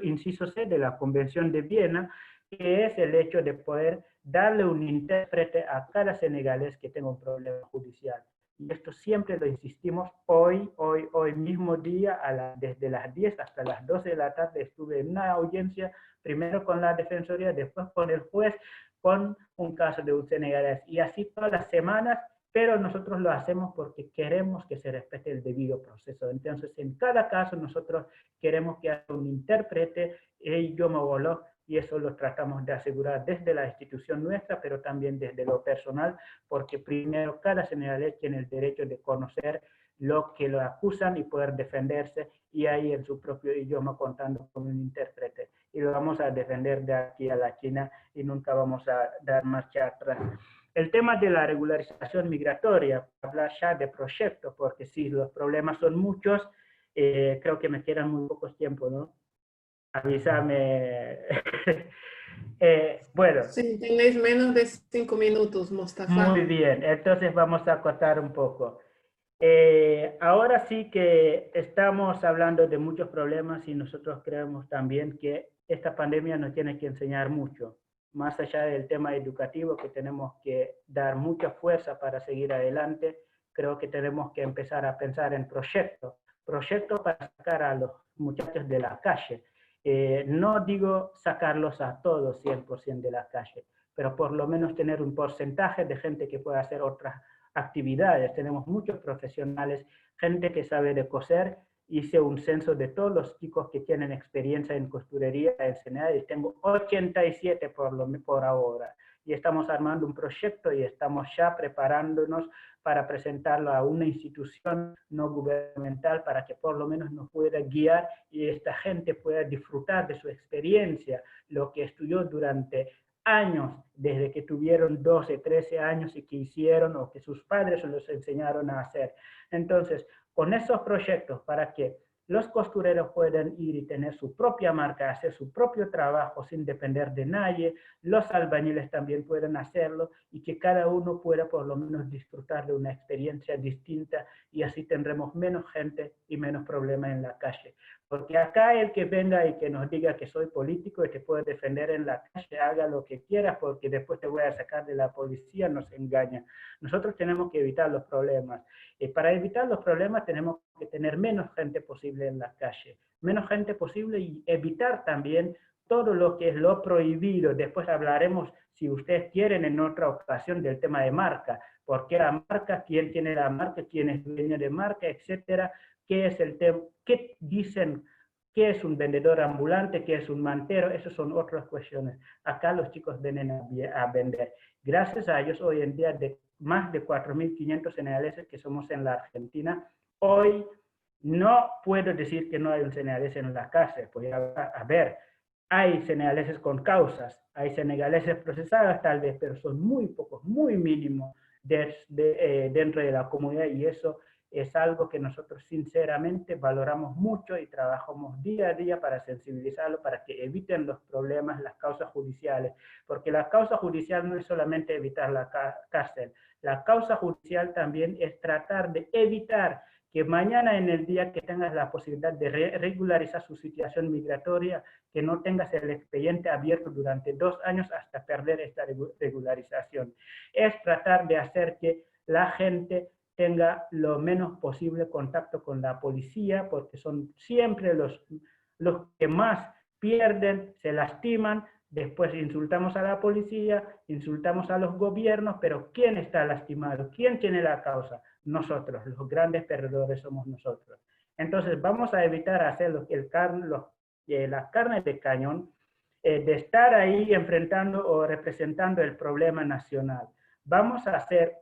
inciso C de la Convención de Viena, que es el hecho de poder darle un intérprete a cada senegalés que tenga un problema judicial. Y esto siempre lo insistimos. Hoy mismo día, desde las 10 hasta las 12 de la tarde, estuve en una audiencia, primero con la Defensoría, después con el juez, con un caso de un senegalés. Y así todas las semanas, pero nosotros lo hacemos porque queremos que se respete el debido proceso. Entonces, en cada caso, nosotros queremos que haya un intérprete, el idioma wolof, y eso lo tratamos de asegurar desde la institución nuestra, pero también desde lo personal, porque primero cada senegalés tiene el derecho de conocer lo que lo acusan y poder defenderse, y ahí en su propio idioma contando con un intérprete. Y lo vamos a defender de aquí a la China y nunca vamos a dar marcha atrás. El tema de la regularización migratoria, hablar ya de proyectos, porque sí, los problemas son muchos, creo que me quedan muy pocos tiempos, ¿no? Avísame. Bueno. Sí, tenéis menos de 5 minutos, Mostafa. Muy bien, entonces vamos a acotar un poco. Ahora sí que estamos hablando de muchos problemas y nosotros creemos también que esta pandemia nos tiene que enseñar mucho. Más allá del tema educativo, que tenemos que dar mucha fuerza para seguir adelante, creo que tenemos que empezar a pensar en proyectos para sacar a los muchachos de la calle. No digo sacarlos a todos 100% de la calle, pero por lo menos tener un porcentaje de gente que pueda hacer otras actividades. Tenemos muchos profesionales, gente que sabe de coser. Hice un censo de todos los chicos que tienen experiencia en costurería en Senegal y tengo 87 por ahora. Y estamos armando un proyecto y estamos ya preparándonos para presentarlo a una institución no gubernamental para que por lo menos nos pueda guiar y esta gente pueda disfrutar de su experiencia, lo que estudió durante años, desde que tuvieron 12, 13 años y que hicieron o que sus padres los enseñaron a hacer. Entonces, con esos proyectos para que los costureros puedan ir y tener su propia marca, hacer su propio trabajo sin depender de nadie, los albañiles también pueden hacerlo y que cada uno pueda por lo menos disfrutar de una experiencia distinta y así tendremos menos gente y menos problemas en la calle. Porque acá el que venga y que nos diga que soy político y te puede defender en la calle, haga lo que quieras porque después te voy a sacar de la policía, nos engaña. Nosotros tenemos que evitar los problemas. Y para evitar los problemas tenemos que tener menos gente posible en la calle. Menos gente posible y evitar también todo lo que es lo prohibido. Después hablaremos, si ustedes quieren, en otra ocasión del tema de marca. ¿Por qué la marca? ¿Quién tiene la marca? ¿Quién es dueño de marca? Etcétera. ¿Qué es el tema? ¿Qué dicen? ¿Qué es un vendedor ambulante? ¿Qué es un mantero? Esas son otras cuestiones. Acá los chicos vienen a vender. Gracias a ellos, hoy en día, de más de 4.500 senegaleses que somos en la Argentina, hoy no puedo decir que no hay un senegalés en la cárcel. Pues a ver, hay senegaleses con causas, hay senegaleses procesados tal vez, pero son muy pocos, muy mínimos dentro de la comunidad y eso es algo que nosotros sinceramente valoramos mucho y trabajamos día a día para sensibilizarlo, para que eviten los problemas, las causas judiciales, porque la causa judicial no es solamente evitar la cárcel, la causa judicial también es tratar de evitar que mañana en el día que tengas la posibilidad de regularizar su situación migratoria, que no tengas el expediente abierto durante 2 años hasta perder esta regularización. Es tratar de hacer que la gente tenga lo menos posible contacto con la policía, porque son siempre los que más pierden, se lastiman, después insultamos a la policía, insultamos a los gobiernos, pero ¿quién está lastimado? ¿Quién tiene la causa? Nosotros, los grandes perdedores somos nosotros. Entonces vamos a evitar hacer la carne de cañón, de estar ahí enfrentando o representando el problema nacional. Vamos a hacer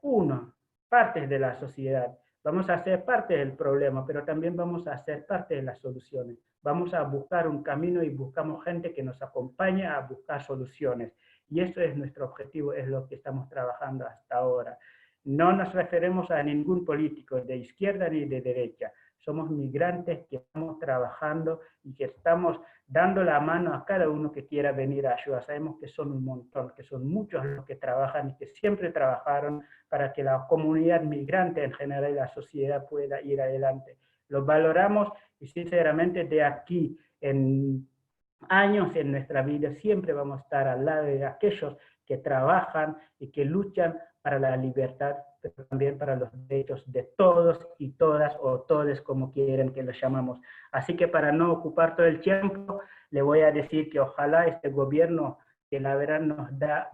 partes de la sociedad. Vamos a ser parte del problema, pero también vamos a ser parte de las soluciones. Vamos a buscar un camino y buscamos gente que nos acompañe a buscar soluciones. Y eso es nuestro objetivo, es lo que estamos trabajando hasta ahora. No nos referimos a ningún político de izquierda ni de derecha. Somos migrantes que estamos trabajando y que estamos dando la mano a cada uno que quiera venir a ayudar. Sabemos que son un montón, que son muchos los que trabajan y que siempre trabajaron para que la comunidad migrante en general y la sociedad pueda ir adelante. Los valoramos y sinceramente de aquí en años en nuestra vida siempre vamos a estar al lado de aquellos que trabajan y que luchan para la libertad, pero también para los derechos de todos y todas, o todes como quieren que los llamamos. Así que para no ocupar todo el tiempo, le voy a decir que ojalá este gobierno, que la verdad nos da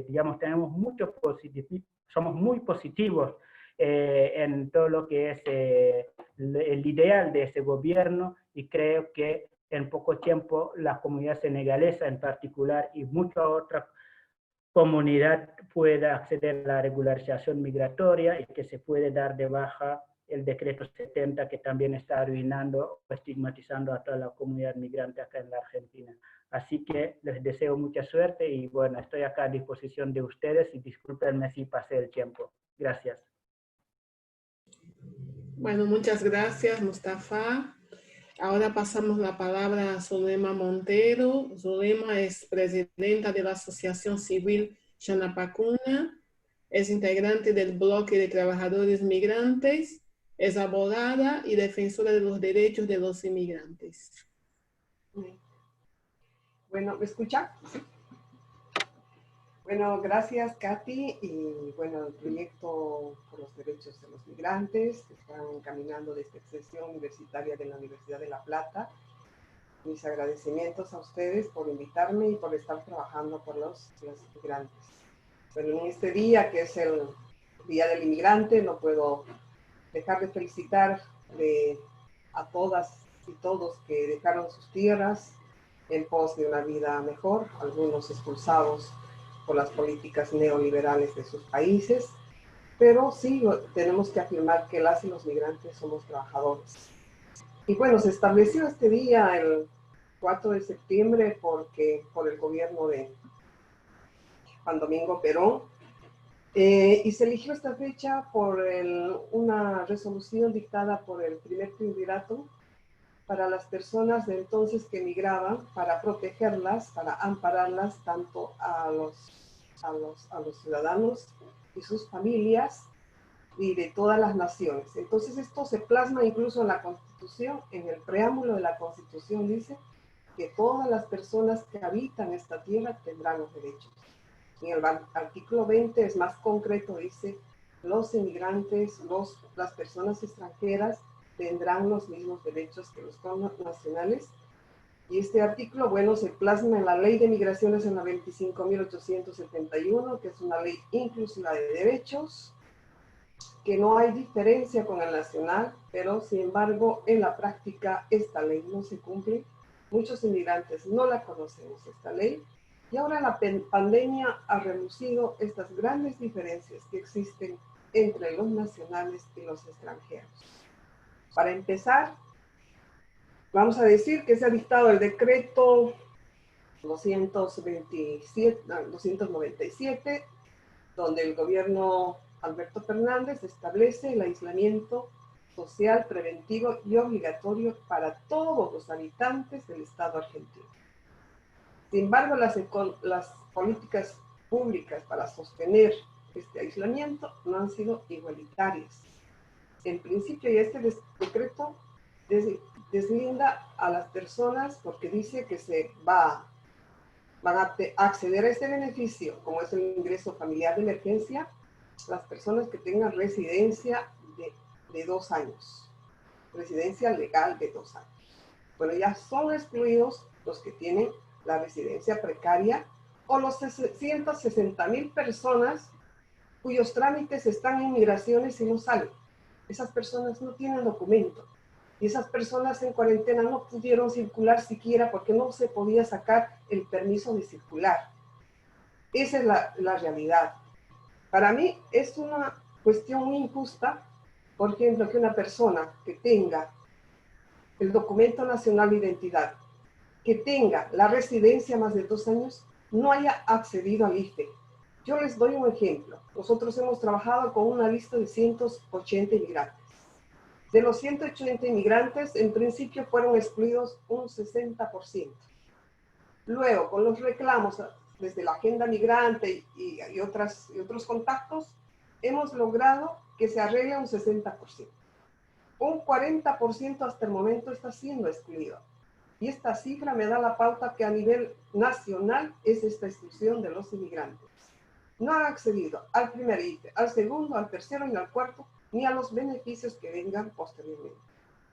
digamos, tenemos mucho positivo, somos muy positivos en todo lo que es el ideal de ese gobierno, y creo que en poco tiempo la comunidad senegalesa en particular y mucha otra comunidad pueda acceder a la regularización migratoria y que se puede dar de baja el decreto 70 que también está arruinando o estigmatizando a toda la comunidad migrante acá en la Argentina. Así que les deseo mucha suerte y bueno, estoy acá a disposición de ustedes y discúlpenme si pasé el tiempo. Gracias. Bueno, muchas gracias, Mustafa. Ahora pasamos la palabra a Zulema Montero. Zulema es presidenta de la Asociación Civil Xanapacuna, es integrante del Bloque de Trabajadores Migrantes, es abogada y defensora de los derechos de los inmigrantes. Bueno, ¿me escucha? Sí. Bueno, gracias, Katy. Y bueno, el proyecto por los derechos de los migrantes que están encaminando de esta extensión universitaria de la Universidad de La Plata. Mis agradecimientos a ustedes por invitarme y por estar trabajando por los migrantes. Bueno, en este día, que es el Día del Inmigrante, no puedo dejar de felicitar a todas y todos que dejaron sus tierras en pos de una vida mejor, algunos expulsados por las políticas neoliberales de sus países, pero sí tenemos que afirmar que las y los migrantes somos trabajadores. Y bueno, se estableció este día el 4 de septiembre por el gobierno de Juan Domingo Perón, y se eligió esta fecha por una resolución dictada por el primer triunvirato para las personas de entonces que emigraban, para protegerlas, para ampararlas tanto a los ciudadanos y sus familias y de todas las naciones. Entonces esto se plasma incluso en la Constitución, en el preámbulo de la Constitución dice que todas las personas que habitan esta tierra tendrán los derechos. En el artículo 20 es más concreto, dice los inmigrantes, las personas extranjeras tendrán los mismos derechos que los nacionales. Y este artículo, bueno, se plasma en la Ley de Migraciones en la 25.871, que es una ley inclusiva de derechos, que no hay diferencia con el nacional, pero sin embargo, en la práctica esta ley no se cumple. Muchos inmigrantes no la conocemos, esta ley, y ahora la pandemia ha reducido estas grandes diferencias que existen entre los nacionales y los extranjeros. Para empezar, vamos a decir que se ha dictado el decreto 297, donde el gobierno Alberto Fernández establece el aislamiento social preventivo y obligatorio para todos los habitantes del Estado argentino. Sin embargo, las políticas públicas para sostener este aislamiento no han sido igualitarias. En principio, y este decreto deslinda a las personas porque dice que van a acceder a este beneficio, como es el ingreso familiar de emergencia, las personas que tengan residencia de 2 años, residencia legal de 2 años. Bueno, ya son excluidos los que tienen la residencia precaria o los 160.000 personas cuyos trámites están en migraciones y no salen. Esas personas no tienen documento. Y esas personas en cuarentena no pudieron circular siquiera porque no se podía sacar el permiso de circular. Esa es la realidad. Para mí es una cuestión muy injusta, por ejemplo, que una persona que tenga el documento nacional de identidad, que tenga la residencia más de 2 años, no haya accedido al IFE. Yo les doy un ejemplo. Nosotros hemos trabajado con una lista de 180 inmigrantes. De los 180 inmigrantes, en principio fueron excluidos un 60%. Luego, con los reclamos desde la agenda migrante y otros contactos, hemos logrado que se arregle un 60%. Un 40% hasta el momento está siendo excluido. Y esta cifra me da la pauta que a nivel nacional es esta exclusión de los inmigrantes. No han accedido al primer IFE, al segundo, al tercero y al cuarto, ni a los beneficios que vengan posteriormente.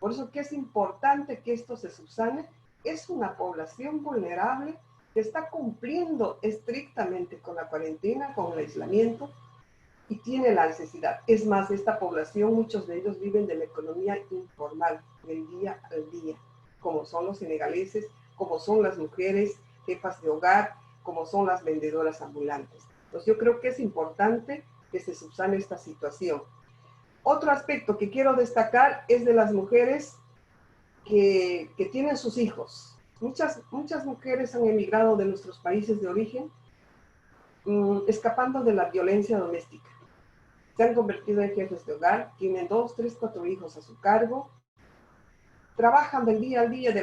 Por eso que es importante que esto se subsane. Es una población vulnerable que está cumpliendo estrictamente con la cuarentena, con el aislamiento, y tiene la necesidad. Es más, esta población, muchos de ellos viven de la economía informal, del día al día, como son los senegaleses, como son las mujeres jefas de hogar, como son las vendedoras ambulantes. Entonces yo creo que es importante que se subsane esta situación. Otro aspecto que quiero destacar es de las mujeres que tienen sus hijos. Muchas mujeres han emigrado de nuestros países de origen, escapando de la violencia doméstica. Se han convertido en jefes de hogar, tienen 2, 3, 4 hijos a su cargo, trabajan del día al día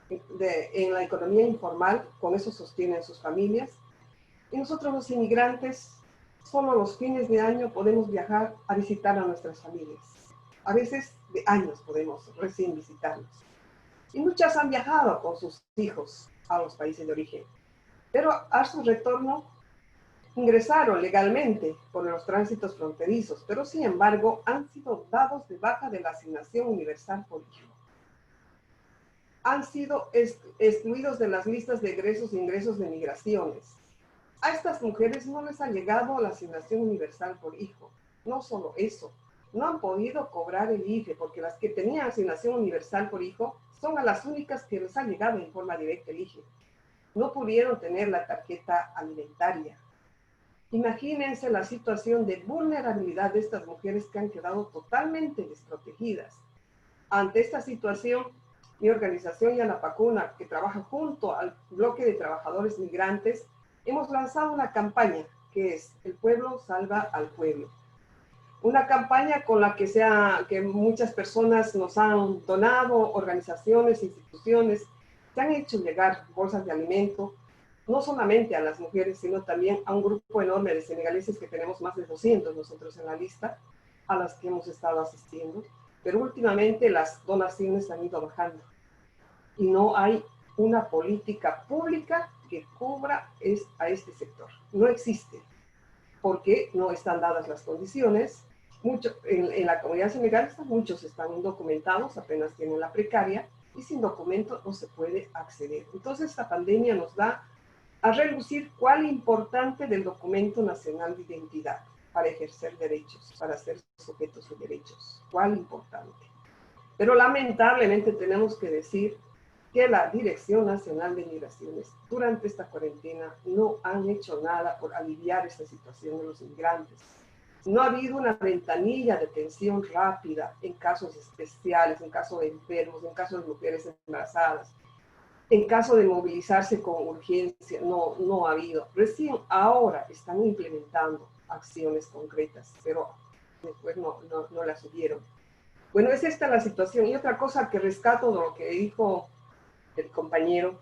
en la economía informal, con eso sostienen sus familias. Y nosotros los inmigrantes, solo los fines de año podemos viajar a visitar a nuestras familias. A veces de años podemos recién visitarlos. Y muchas han viajado con sus hijos a los países de origen. Pero a su retorno ingresaron legalmente por los tránsitos fronterizos, pero sin embargo han sido dados de baja de la asignación universal por hijo. Han sido excluidos de las listas de egresos e ingresos de migraciones. A estas mujeres no les ha llegado la asignación universal por hijo. No solo eso, no han podido cobrar el IFE, porque las que tenían asignación universal por hijo son a las únicas que les ha llegado en forma directa el IFE. No pudieron tener la tarjeta alimentaria. Imagínense la situación de vulnerabilidad de estas mujeres que han quedado totalmente desprotegidas. Ante esta situación, mi organización Yanapacuna, que trabaja junto al bloque de trabajadores migrantes, hemos lanzado una campaña que es El Pueblo Salva al Pueblo. Una campaña con la que muchas personas nos han donado, organizaciones, instituciones, se han hecho llegar bolsas de alimento, no solamente a las mujeres, sino también a un grupo enorme de senegaleses que tenemos más de 200 nosotros en la lista, a las que hemos estado asistiendo. Pero últimamente las donaciones han ido bajando y no hay una política pública que cubra a este sector. No existe, porque no están dadas las condiciones. En la comunidad senegalesa muchos están indocumentados, apenas tienen la precaria, y sin documento no se puede acceder. Entonces esta pandemia nos da a relucir cuál importante del documento nacional de identidad para ejercer derechos, para ser sujetos de derechos. Cuál importante. Pero lamentablemente tenemos que decir que la Dirección Nacional de Migraciones durante esta cuarentena no han hecho nada por aliviar esta situación de los inmigrantes. No ha habido una ventanilla de atención rápida en casos especiales, en caso de enfermos, en caso de mujeres embarazadas, en caso de movilizarse con urgencia. No ha habido. Recién ahora están implementando acciones concretas, pero después no las hubieron. Bueno, es esta la situación. Y otra cosa que rescato de lo que dijo el compañero,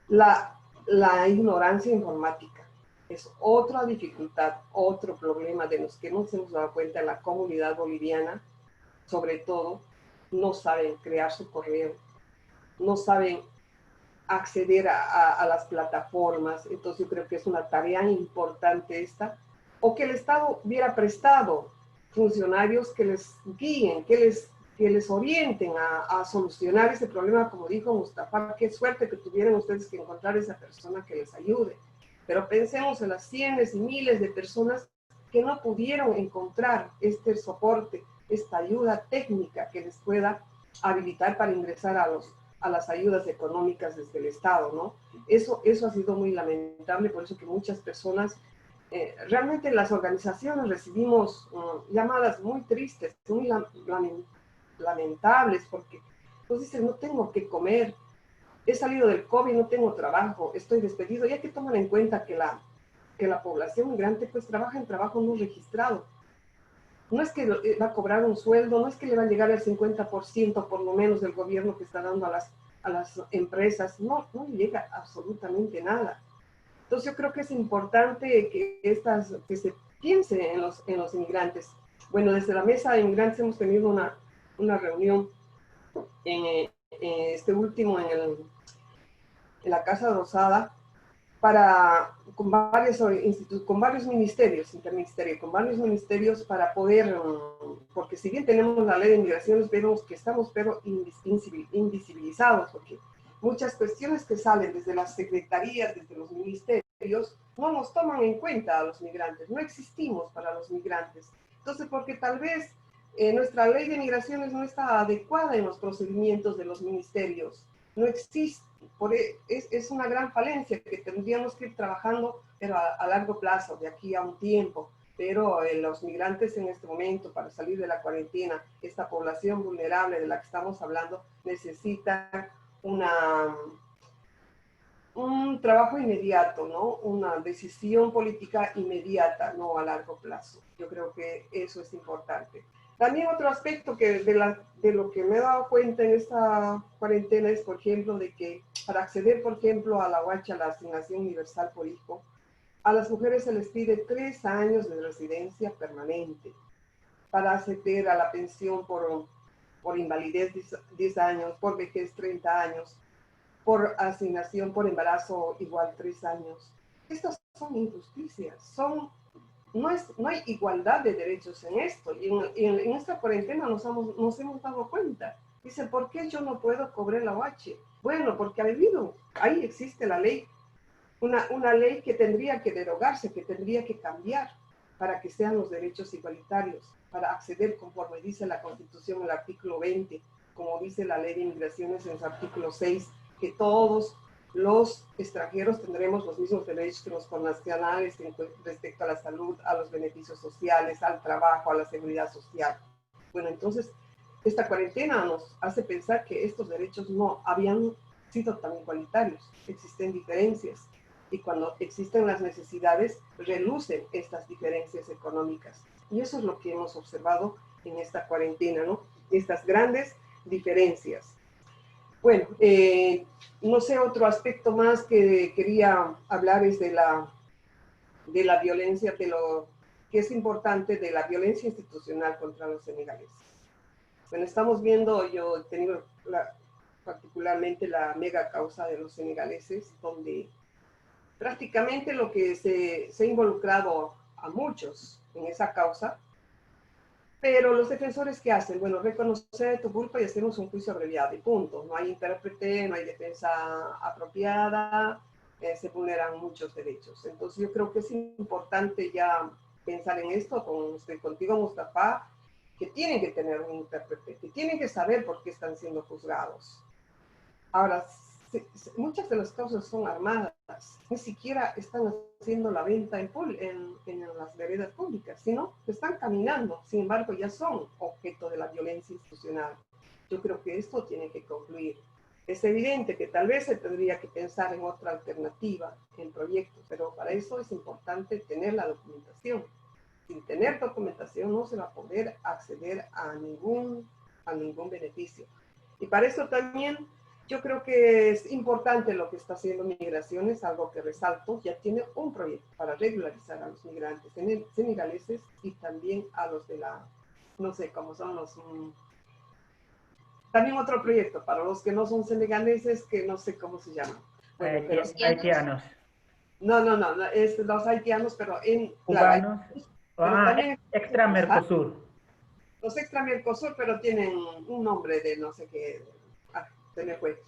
la ignorancia informática. Es otra dificultad, otro problema de los que nos hemos dado cuenta en la comunidad boliviana. Sobre todo, no saben crear su correo, no saben acceder a las plataformas. Entonces yo creo que es una tarea importante esta, o que el Estado hubiera prestado funcionarios que les guíen, que les orienten a solucionar ese problema. Como dijo Mustafa, qué suerte que tuvieron ustedes que encontrar esa persona que les ayude. Pero pensemos en las cientos y miles de personas que no pudieron encontrar este soporte, esta ayuda técnica que les pueda habilitar para ingresar a las ayudas económicas desde el Estado, ¿no? Eso ha sido muy lamentable, por eso que muchas personas realmente las organizaciones recibimos llamadas muy tristes, muy lamentables, porque pues dicen, no tengo que comer, he salido del COVID, no tengo trabajo, estoy despedido. Y hay que tomar en cuenta que la población migrante pues trabaja en trabajo no registrado. No es que va a cobrar un sueldo, no es que le va a llegar el 50% por lo menos del gobierno que está dando a las empresas, no le llega absolutamente nada. Entonces yo creo que es importante que se piense en los inmigrantes. Bueno, desde la Mesa de Inmigrantes hemos tenido una reunión en este último en la Casa Rosada con varios ministerios, interministerios, con varios ministerios para poder, porque si bien tenemos la ley de inmigraciones, vemos que estamos pero invisibilizados, porque muchas cuestiones que salen desde las secretarías, desde los ministerios, no nos toman en cuenta a los migrantes, no existimos para los migrantes. Entonces, porque tal vez nuestra ley de migraciones no está adecuada en los procedimientos de los ministerios, no existe. Es una gran falencia que tendríamos que ir trabajando, pero a largo plazo, de aquí a un tiempo. Pero los migrantes en este momento, para salir de la cuarentena, esta población vulnerable de la que estamos hablando, necesita un trabajo inmediato, ¿no? Una decisión política inmediata, no a largo plazo. Yo creo que eso es importante. También otro aspecto de lo que me he dado cuenta en esta cuarentena es, por ejemplo, de que para acceder, por ejemplo, a la huacha, la asignación universal por hijo, a las mujeres se les pide 3 años de residencia permanente. Para acceder a la pensión por invalidez 10 años, por vejez 30 años, por asignación por embarazo igual 3 años. Estas son injusticias, no hay igualdad de derechos en esto. Y en esta cuarentena nos hemos dado cuenta. Dicen, ¿por qué yo no puedo cobrar la UH? Bueno, porque ahí existe la ley. Una ley que tendría que derogarse, que tendría que cambiar para que sean los derechos igualitarios, para acceder conforme dice la Constitución, el artículo 20, como dice la Ley de Inmigraciones en su artículo 6, que todos los extranjeros tendremos los mismos derechos que los connacionales respecto a la salud, a los beneficios sociales, al trabajo, a la seguridad social. Bueno, entonces, esta cuarentena nos hace pensar que estos derechos no habían sido tan igualitarios, existen diferencias, y cuando existen las necesidades, relucen estas diferencias económicas. Y eso es lo que hemos observado en esta cuarentena, ¿no? Estas grandes diferencias. Bueno, no sé, otro aspecto más que quería hablar es de la violencia, de lo que es importante, de la violencia institucional contra los senegaleses. Bueno, estamos viendo, yo he tenido particularmente la mega causa de los senegaleses, donde prácticamente lo que se ha involucrado a muchos en esa causa. Pero los defensores, ¿qué hacen? Bueno, reconocer tu culpa y hacemos un juicio abreviado y punto. No hay intérprete, no hay defensa apropiada, se vulneran muchos derechos. Entonces yo creo que es importante ya pensar en esto. Estoy contigo, Mustafa, que tienen que tener un intérprete, que tienen que saber por qué están siendo juzgados. Ahora, muchas de las causas son armadas, ni siquiera están haciendo la venta en las veredas públicas, sino que están caminando, sin embargo ya son objeto de la violencia institucional. Yo creo que esto tiene que concluir. Es evidente que tal vez se tendría que pensar en otra alternativa, en proyectos, pero para eso es importante tener la documentación. Sin tener documentación no se va a poder acceder a ningún beneficio. Y para eso también yo creo que es importante lo que está haciendo Migraciones, algo que resalto, ya tiene un proyecto para regularizar a los migrantes senegaleses y también a los de no sé cómo son los... también otro proyecto para los que no son senegaleses, que no sé cómo se llama. Bueno, pero, haitianos. No, es los haitianos, pero en... Cubanos. Claro, extra Mercosur. Los extra Mercosur, pero tienen un nombre de no sé qué... se me fue.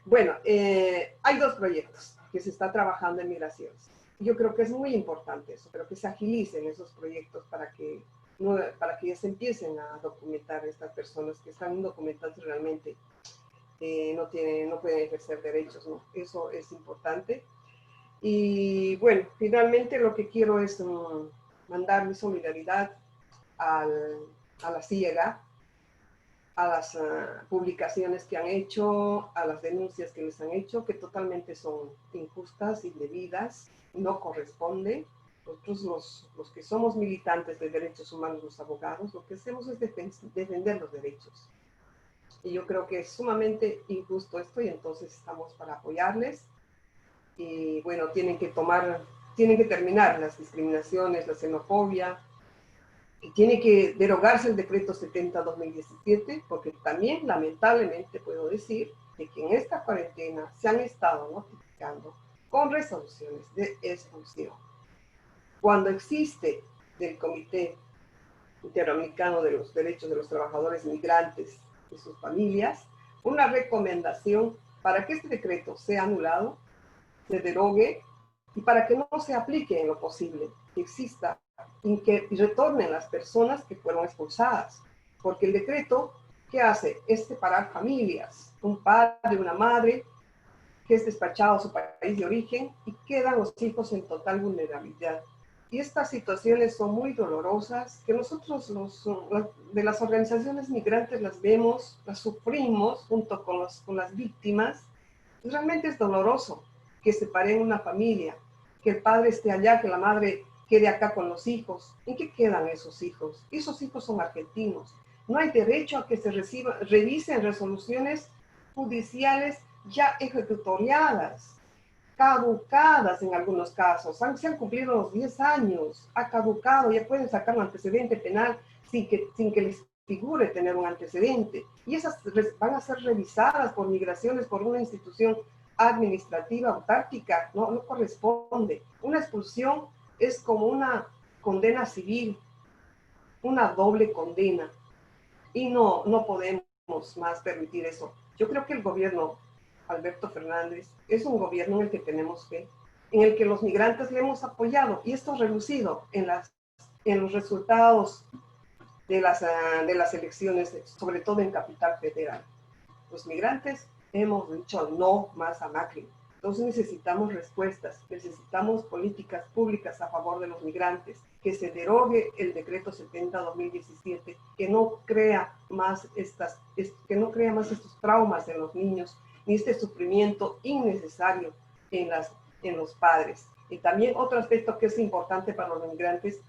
Bueno, hay 2 proyectos que se está trabajando en migraciones. Yo creo que es muy importante eso, pero que se agilicen esos proyectos para que ya se empiecen a documentar a estas personas que están indocumentadas realmente no pueden ejercer derechos, ¿no? Eso es importante. Y bueno, finalmente lo que quiero es mandar mi solidaridad a la CIEGA, a las publicaciones que han hecho, a las denuncias que les han hecho, que totalmente son injustas, indebidas, no corresponden. Nosotros los que somos militantes de derechos humanos, los abogados, lo que hacemos es defender los derechos. Y yo creo que es sumamente injusto esto, y entonces estamos para apoyarles. Y bueno, tienen que terminar las discriminaciones, la xenofobia, y tiene que derogarse el decreto 70/2017, porque también lamentablemente puedo decir de que en esta cuarentena se han estado notificando con resoluciones de expulsión. Cuando existe del Comité Interamericano de los Derechos de los Trabajadores Migrantes y sus familias, una recomendación para que este decreto sea anulado, se derogue, y para que no se aplique en lo posible, que exista y que retornen las personas que fueron expulsadas. Porque el decreto, ¿qué hace? Es separar familias, un padre, una madre, que es despachado a su país de origen, y quedan los hijos en total vulnerabilidad. Y estas situaciones son muy dolorosas, que nosotros de las organizaciones migrantes las vemos, las sufrimos junto con las víctimas. Realmente es doloroso que separen una familia, que el padre esté allá, que la madre quede acá con los hijos. ¿En qué quedan esos hijos? Esos hijos son argentinos. No hay derecho a que se revisen resoluciones judiciales ya ejecutoriadas, caducadas en algunos casos. Se han cumplido los 10 años, ha caducado, ya pueden sacar un antecedente penal sin que les figure tener un antecedente. Y esas van a ser revisadas por migraciones, por una institución administrativa autárquica. No corresponde. Una expulsión es como una condena civil, una doble condena. Y no podemos más permitir eso. Yo creo que el gobierno Alberto Fernández es un gobierno en el que tenemos fe, en el que los migrantes le hemos apoyado, y esto relucido en los resultados de las elecciones, sobre todo en Capital Federal. Los migrantes hemos dicho no más a Macri. Entonces necesitamos respuestas, necesitamos políticas públicas a favor de los migrantes, que se derogue el decreto 70/2017, que no crea más estos traumas en los niños, ni este sufrimiento innecesario en los padres. Y también otro aspecto que es importante para los migrantes,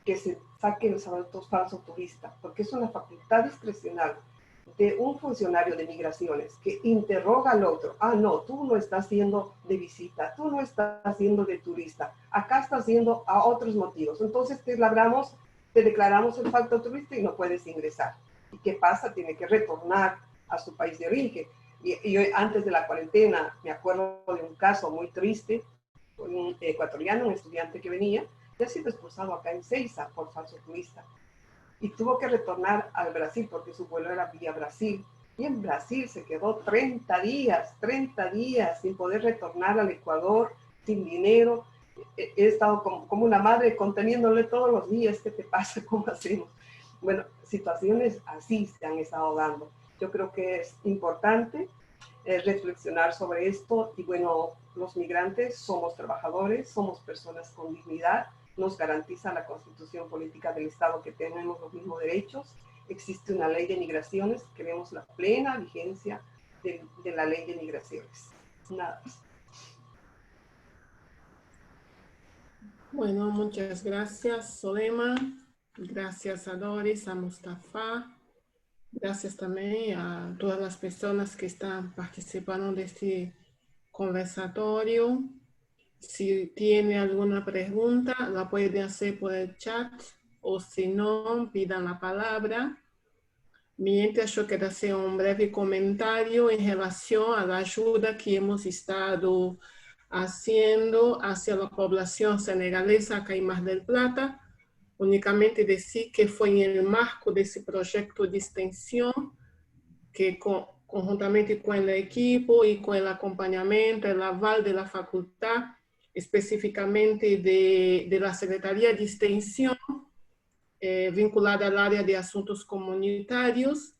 que se saque los adultos falsos turistas, porque es una facultad discrecional de un funcionario de migraciones que interroga al otro. No, tú no estás yendo de visita, tú no estás yendo de turista, acá estás yendo a otros motivos. Entonces te declaramos el falso turista y no puedes ingresar. ¿Y qué pasa? Tiene que retornar a su país de origen. Y yo, antes de la cuarentena, me acuerdo de un caso muy triste, un ecuatoriano, un estudiante que venía, ya ha sido expulsado acá en Seiza por falso turista. Y tuvo que retornar al Brasil porque su vuelo era vía Brasil. Y en Brasil se quedó 30 días sin poder retornar al Ecuador, sin dinero. He estado como una madre conteniéndole todos los días: ¿qué te pasa? ¿Cómo hacemos? Bueno, situaciones así se han estado dando. Yo creo que es importante reflexionar sobre esto. Y bueno, los migrantes somos trabajadores, somos personas con dignidad. Nos garantiza la Constitución Política del Estado que tenemos los mismos derechos. Existe una ley de migraciones, queremos la plena vigencia de la ley de migraciones. Nada más. Bueno, muchas gracias, Solema. Gracias a Doris, a Mustafa. Gracias también a todas las personas que están participando de este conversatorio. Si tiene alguna pregunta, la puede hacer por el chat, o si no, pidan la palabra. Mientras yo quiero hacer un breve comentario en relación a la ayuda que hemos estado haciendo hacia la población senegalesa acá en Mar del Plata. Únicamente decir que fue en el marco de ese proyecto de extensión que conjuntamente con el equipo y con el acompañamiento, el aval de la facultad, específicamente de la Secretaría de Extensión, vinculada al área de asuntos comunitarios,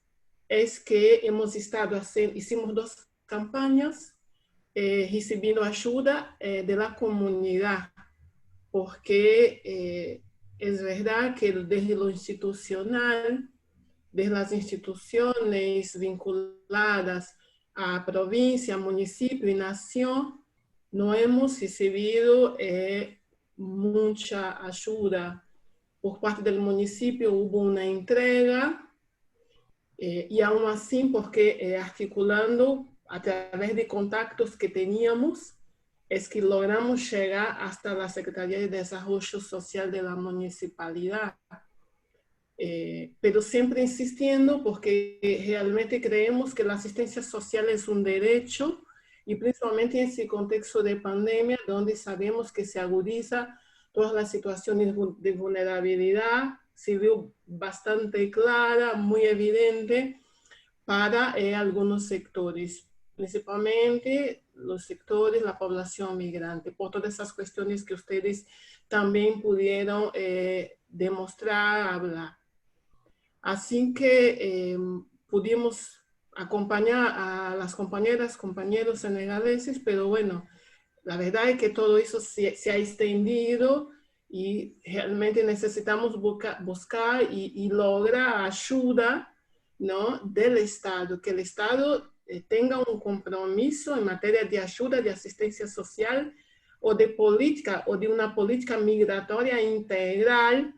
es que hemos estado haciendo, hicimos 2 campañas. recibiendo ayuda de la comunidad, porque es verdad que desde lo institucional, desde las instituciones vinculadas a provincia, municipio y nación, no hemos recibido mucha ayuda. Por parte del municipio hubo una entrega, y aún así, porque articulando a través de contactos que teníamos, es que logramos llegar hasta la Secretaría de Desarrollo Social de la municipalidad. Pero siempre insistiendo, porque realmente creemos que la asistencia social es un derecho, y principalmente en ese contexto de pandemia, donde sabemos que se agudiza todas las situaciones de vulnerabilidad, se vio bastante clara, muy evidente para algunos sectores, principalmente los sectores, la población migrante, por todas esas cuestiones que ustedes también pudieron demostrar, hablar. Así que pudimos acompañar a las compañeras, compañeros senegaleses, pero bueno, la verdad es que todo eso se ha extendido y realmente necesitamos buscar y lograr ayuda, ¿no?, del Estado, que el Estado tenga un compromiso en materia de ayuda, de asistencia social o de política, o de una política migratoria integral,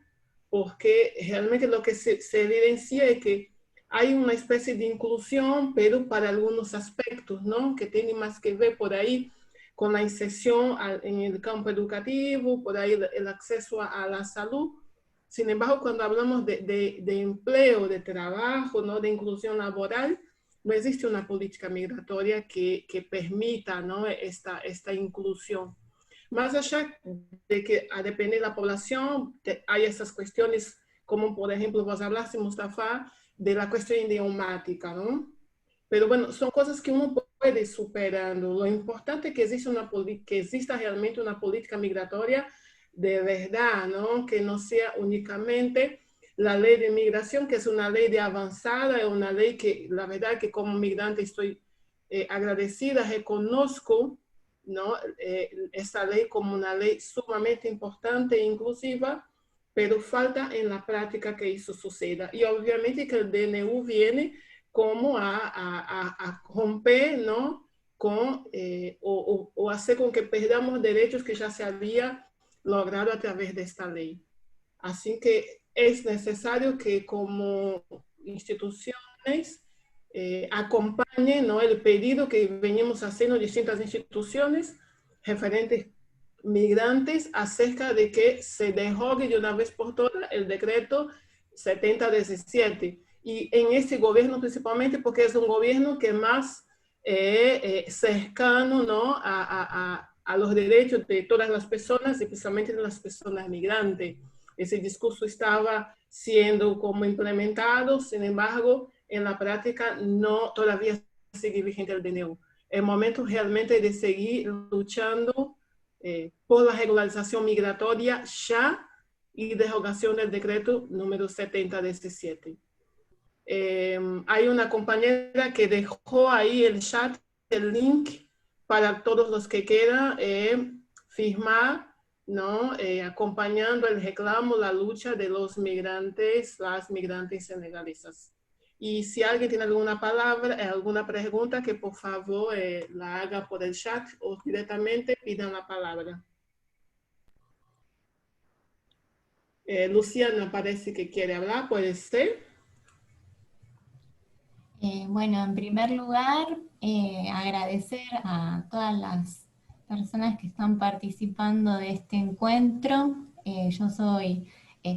porque realmente lo que se evidencia es que hay una especie de inclusión, pero para algunos aspectos, ¿no?, que tienen más que ver por ahí con la inserción en el campo educativo, por ahí el acceso a la salud. Sin embargo, cuando hablamos de empleo, de trabajo, ¿no?, de inclusión laboral, no existe una política migratoria que permita, ¿no?, esta inclusión. Más allá de que, a depender de la población, hay esas cuestiones, como por ejemplo, vos hablaste, Mustafa, de la cuestión idiomática, ¿no? Pero bueno, son cosas que uno puede ir superando. Lo importante es que exista realmente una política migratoria de verdad, ¿no?, que no sea únicamente la ley de migración, que es una ley de avanzada, es una ley que la verdad que como migrante estoy agradecida, reconozco, ¿no?, esta ley como una ley sumamente importante e inclusiva, pero falta en la práctica que eso suceda. Y obviamente que el DNU viene como a romper, ¿no?, con, o hacer con que perdamos derechos que ya se había logrado a través de esta ley. Así que es necesario que como instituciones acompañen, ¿no?, el pedido que venimos haciendo distintas instituciones referentes migrantes acerca de que se derogue de una vez por todas el decreto 7017. Y en este gobierno principalmente porque es un gobierno que más cercano, ¿no?, a los derechos de todas las personas, especialmente de las personas migrantes. Ese discurso estaba siendo como implementado, sin embargo, en la práctica no todavía sigue vigente el DNU. El momento realmente de seguir luchando por la regularización migratoria ya y derogación del decreto número 7017. Hay una compañera que dejó ahí el chat, el link para todos los que quieran firmar, ¿no?, acompañando el reclamo, la lucha de los migrantes, las migrantes senegalesas. Y si alguien tiene alguna palabra, alguna pregunta, que por favor la haga por el chat o directamente pidan la palabra. Luciana parece que quiere hablar, ¿puede ser? Bueno, en primer lugar, agradecer a todas las personas que están participando de este encuentro. Yo soy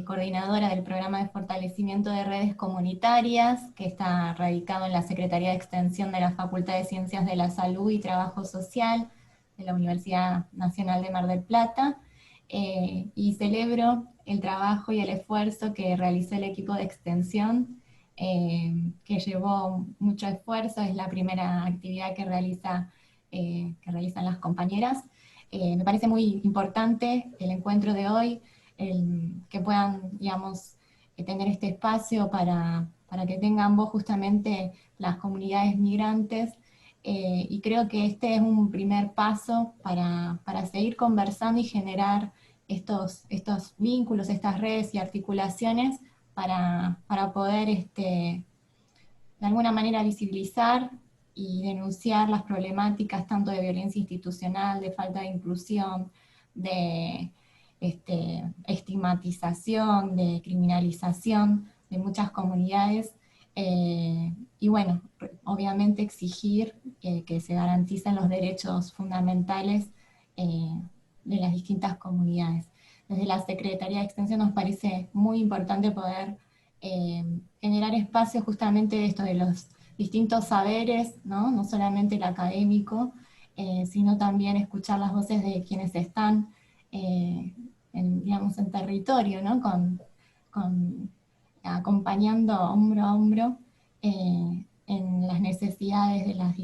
coordinadora del programa de fortalecimiento de redes comunitarias, que está radicado en la Secretaría de Extensión de la Facultad de Ciencias de la Salud y Trabajo Social de la Universidad Nacional de Mar del Plata, y celebro el trabajo y el esfuerzo que realizó el equipo de extensión, que llevó mucho esfuerzo. Es la primera actividad que realizan las compañeras. Me parece muy importante el encuentro de hoy, que puedan, digamos, tener este espacio para que tengan voz justamente las comunidades migrantes, y creo que este es un primer paso para seguir conversando y generar estos vínculos, estas redes y articulaciones para poder de alguna manera visibilizar y denunciar las problemáticas tanto de violencia institucional, de falta de inclusión, de estigmatización, de criminalización de muchas comunidades, y bueno, obviamente exigir que se garanticen los derechos fundamentales de las distintas comunidades. Desde la Secretaría de Extensión nos parece muy importante poder generar espacios justamente de esto, de los distintos saberes, no solamente el académico, sino también escuchar las voces de quienes están digamos, en territorio, ¿no? Acompañando hombro a hombro en las necesidades de los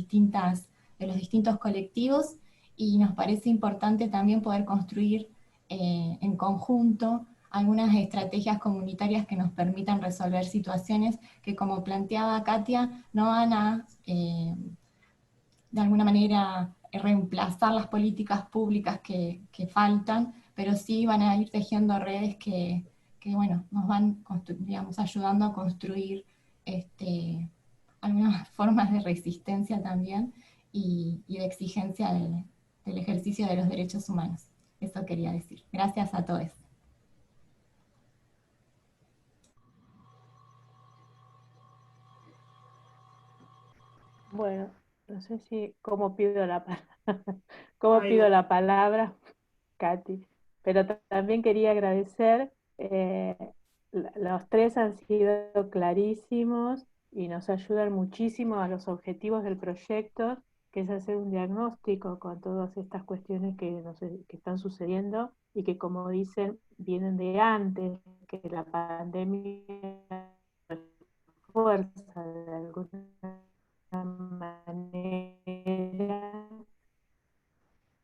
distintos colectivos, y nos parece importante también poder construir en conjunto algunas estrategias comunitarias que nos permitan resolver situaciones que, como planteaba Katia, no van a, de alguna manera, reemplazar las políticas públicas que faltan, pero sí van a ir tejiendo redes que bueno, nos van, digamos, ayudando a construir algunas formas de resistencia también y de exigencia del ejercicio de los derechos humanos. Eso quería decir. Gracias a todos. Bueno, no sé cómo pido cómo pido la palabra, Katy, pero también quería agradecer, los tres han sido clarísimos y nos ayudan muchísimo a los objetivos del proyecto, que es hacer un diagnóstico con todas estas cuestiones que están sucediendo y que, como dicen, vienen de antes, que la pandemia fuerza de alguna manera,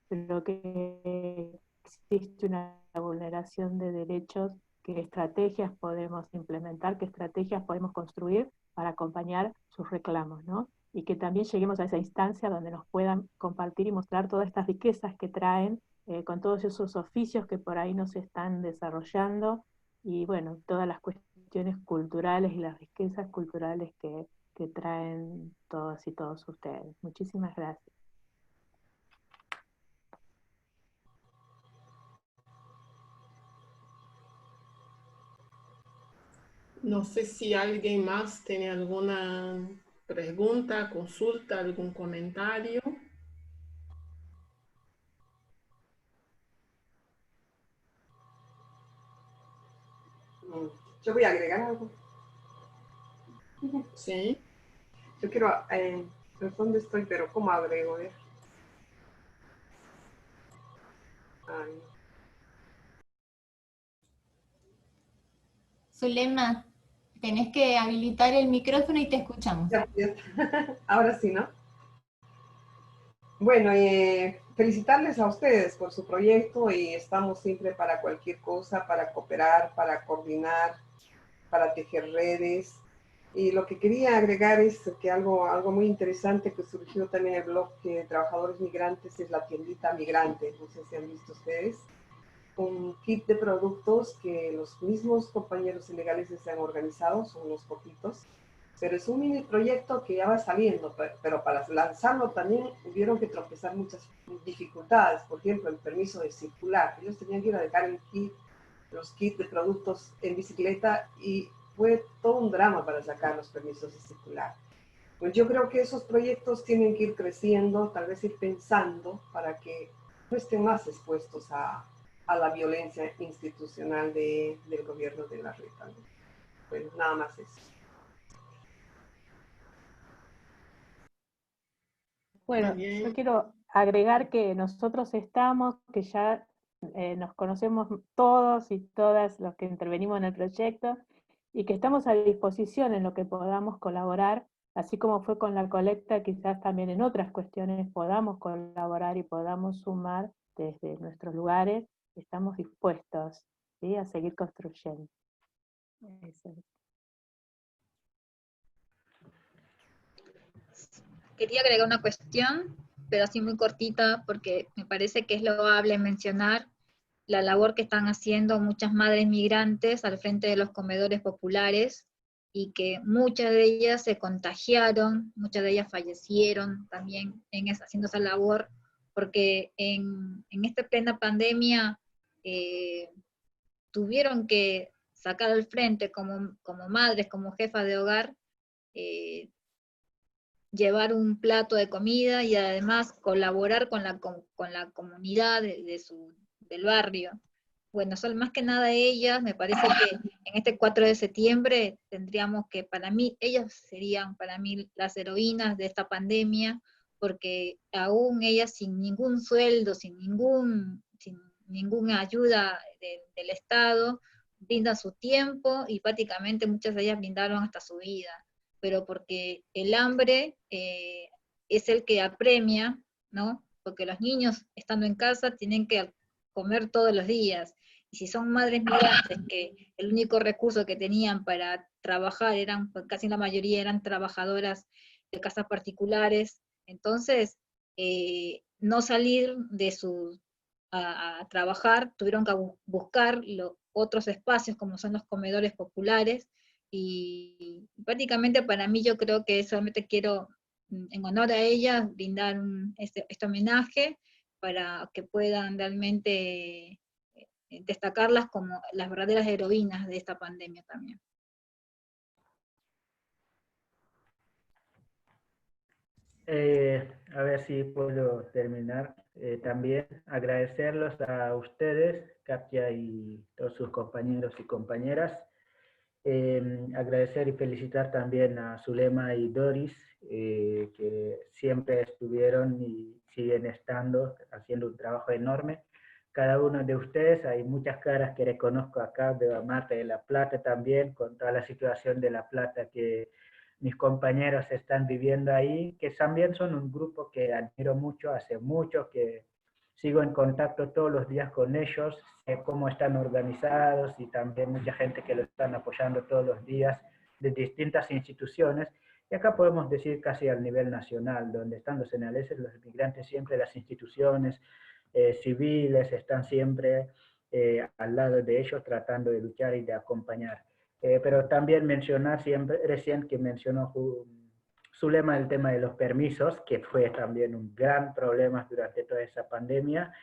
pero que existe una vulneración de derechos, qué estrategias podemos implementar, qué estrategias podemos construir para acompañar sus reclamos, ¿no? Y que también lleguemos a esa instancia donde nos puedan compartir y mostrar todas estas riquezas que traen, con todos esos oficios que por ahí nos están desarrollando, y bueno, todas las cuestiones culturales y las riquezas culturales que traen todos y todos ustedes. Muchísimas gracias. No sé si alguien más tiene alguna pregunta, consulta, algún comentario. Yo voy a agregar algo. Sí. Yo quiero, ¿dónde estoy? Pero ¿cómo agrego? Ay. Zulema, tenés que habilitar el micrófono y te escuchamos. Ya. Ahora sí, ¿no? Bueno, felicitarles a ustedes por su proyecto, y estamos siempre para cualquier cosa, para cooperar, para coordinar, para tejer redes. Y lo que quería agregar es que algo muy interesante que surgió también en el blog de Trabajadores Migrantes es la tiendita migrante. No sé si han visto ustedes. Un kit de productos que los mismos compañeros ilegales se han organizado, son unos poquitos, pero es un mini proyecto que ya va saliendo, pero para lanzarlo también hubieron que tropezar muchas dificultades. Por ejemplo, el permiso de circular. Ellos tenían que ir a dejar los kits de productos en bicicleta, y fue todo un drama para sacar los permisos de circular. Pues yo creo que esos proyectos tienen que ir creciendo, tal vez ir pensando para que no estén más expuestos a la violencia institucional del gobierno de la Reta. Bueno, nada más eso. Bueno, yo quiero agregar que nosotros estamos, que ya nos conocemos todos y todas los que intervenimos en el proyecto, y que estamos a disposición en lo que podamos colaborar, así como fue con la colecta, quizás también en otras cuestiones podamos colaborar y podamos sumar desde nuestros lugares. Estamos dispuestos, ¿sí?, a seguir construyendo. Eso es. quería agregar una cuestión, pero así muy cortita, porque me parece que es loable mencionar la labor que están haciendo muchas madres migrantes al frente de los comedores populares, y que muchas de ellas se contagiaron, muchas de ellas fallecieron también haciendo esa labor, porque en esta plena pandemia tuvieron que sacar al frente como madres, como jefas de hogar, llevar un plato de comida y además colaborar con la comunidad del barrio. Bueno, son más que nada ellas, me parece que en este 4 de septiembre tendríamos que, para mí, ellas serían para mí las heroínas de esta pandemia, porque aún ellas sin ningún sueldo, sin ninguna ayuda del Estado, brindan su tiempo y prácticamente muchas de ellas brindaron hasta su vida, pero porque el hambre es el que apremia, ¿no? Porque los niños estando en casa tienen que comer todos los días, y si son madres migrantes que el único recurso que tenían para trabajar pues casi la mayoría eran trabajadoras de casas particulares, entonces no salir de a trabajar, tuvieron que buscar otros espacios como son los comedores populares, y prácticamente para mí yo creo que solamente quiero, en honor a ellas, brindar este homenaje para que puedan realmente destacarlas como las verdaderas heroínas de esta pandemia también. A ver si puedo terminar. También agradecerlos a ustedes, Katia y todos sus compañeros y compañeras. Agradecer y felicitar también a Zulema y Doris, que siempre estuvieron y siguen estando, haciendo un trabajo enorme. Cada uno de ustedes, hay muchas caras que reconozco acá, veo a Marta de La Plata también, con toda la situación de La Plata que mis compañeros están viviendo ahí, que también son un grupo que admiro mucho, hace mucho que sigo en contacto todos los días con ellos, sé cómo están organizados y también mucha gente que lo están apoyando todos los días de distintas instituciones. Y acá podemos decir casi al nivel nacional, donde están los senegaleses, los migrantes, siempre las instituciones civiles están siempre al lado de ellos tratando de luchar y de acompañar. Pero también mencionar siempre, recién que mencionó Zulema el tema de los permisos, que fue también un gran problema durante toda esa pandemia,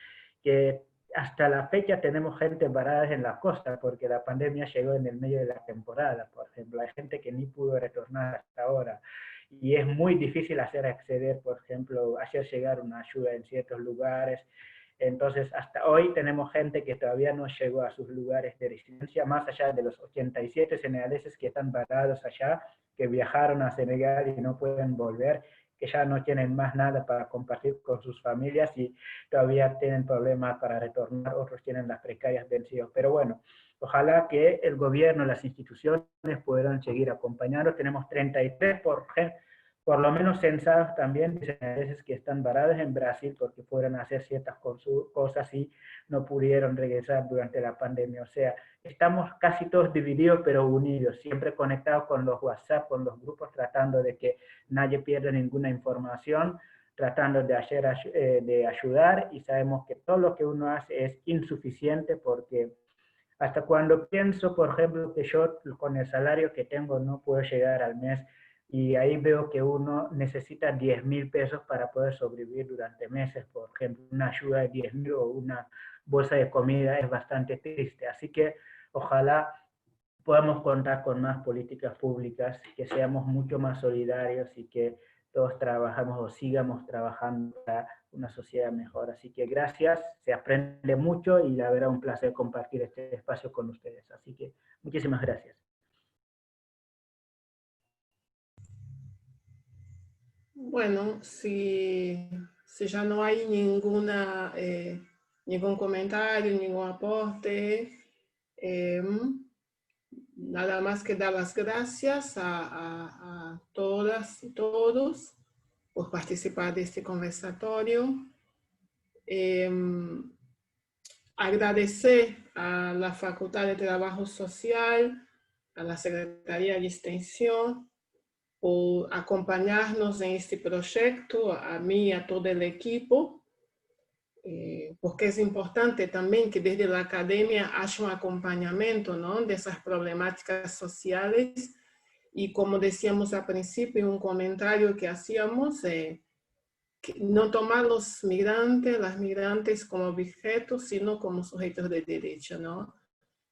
que hasta la fecha tenemos gente varada en la costa, porque la pandemia llegó en el medio de la temporada, por ejemplo, hay gente que ni pudo retornar hasta ahora, y es muy difícil hacer acceder, por ejemplo, hacer llegar una ayuda en ciertos lugares. Entonces, hasta hoy tenemos gente que todavía no llegó a sus lugares de residencia, más allá de los 87 senegaleses que están varados allá, que viajaron a Senegal y no pueden volver, que ya no tienen más nada para compartir con sus familias y todavía tienen problemas para retornar, otros tienen las precarias vencidas. Pero bueno, ojalá que el gobierno, las instituciones puedan seguir acompañando. Tenemos 33 por lo menos censados también, senegaleses que están varados en Brasil porque fueron a hacer ciertas cosas y no pudieron regresar durante la pandemia. O sea, estamos casi todos divididos pero unidos, siempre conectados con los WhatsApp, con los grupos, tratando de que nadie pierda ninguna información, tratando de ayudar, y sabemos que todo lo que uno hace es insuficiente, porque hasta cuando pienso, por ejemplo, que yo con el salario que tengo no puedo llegar al mes, y ahí veo que uno necesita 10.000 pesos para poder sobrevivir durante meses, por ejemplo, una ayuda de 10.000 o una bolsa de comida es bastante triste. Así que ojalá podamos contar con más políticas públicas, que seamos mucho más solidarios y que todos trabajamos o sigamos trabajando para una sociedad mejor. Así que gracias, se aprende mucho y la verdad un placer compartir este espacio con ustedes. Así que muchísimas gracias. Bueno, si ya no hay ningún comentario, ningún aporte, nada más que dar las gracias a todas y todos por participar de este conversatorio. Agradecer a la Facultad de Trabajo Social, a la Secretaría de Extensión, por acompañarnos en este proyecto, a mí y a todo el equipo, porque es importante también que desde la academia haya un acompañamiento, ¿no?, de esas problemáticas sociales. Y como decíamos al principio, un comentario que hacíamos, que no tomar los migrantes, las migrantes como objetos, sino como sujetos de derecho, ¿no?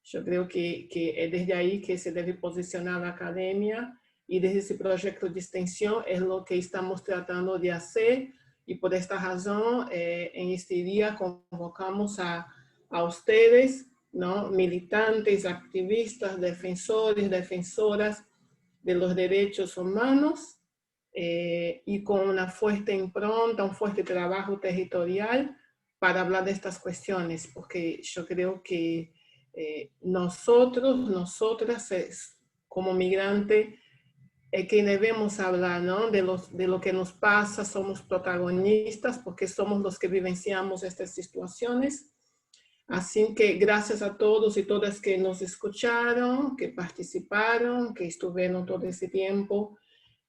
Yo creo que es desde ahí que se debe posicionar la academia, y desde ese proyecto de extensión es lo que estamos tratando de hacer, y por esta razón en este día convocamos a ustedes, ¿no?, militantes, activistas, defensores, defensoras de los derechos humanos, y con una fuerte impronta, un fuerte trabajo territorial para hablar de estas cuestiones, porque yo creo que nosotros, nosotras, como migrantes, que debemos hablar, ¿no?, de lo que nos pasa, somos protagonistas, porque somos los que vivenciamos estas situaciones. Así que gracias a todos y todas que nos escucharon, que participaron, que estuvieron todo ese tiempo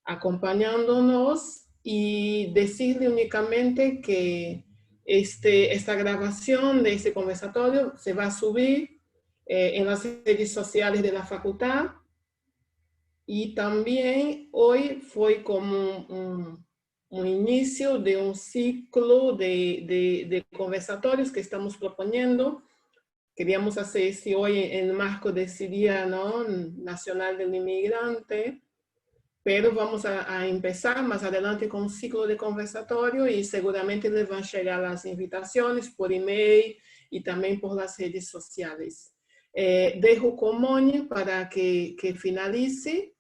acompañándonos, y decirle únicamente que esta grabación de este conversatorio se va a subir en las redes sociales de la facultad, y también hoy fue como un inicio de un ciclo de conversatorios que estamos proponiendo. Queríamos hacer ese hoy en el marco de ese Día, ¿no?, Nacional del Inmigrante, pero vamos a empezar más adelante con un ciclo de conversatorio, y seguramente les van a llegar las invitaciones por email y también por las redes sociales. Dejo con Moni para que finalice,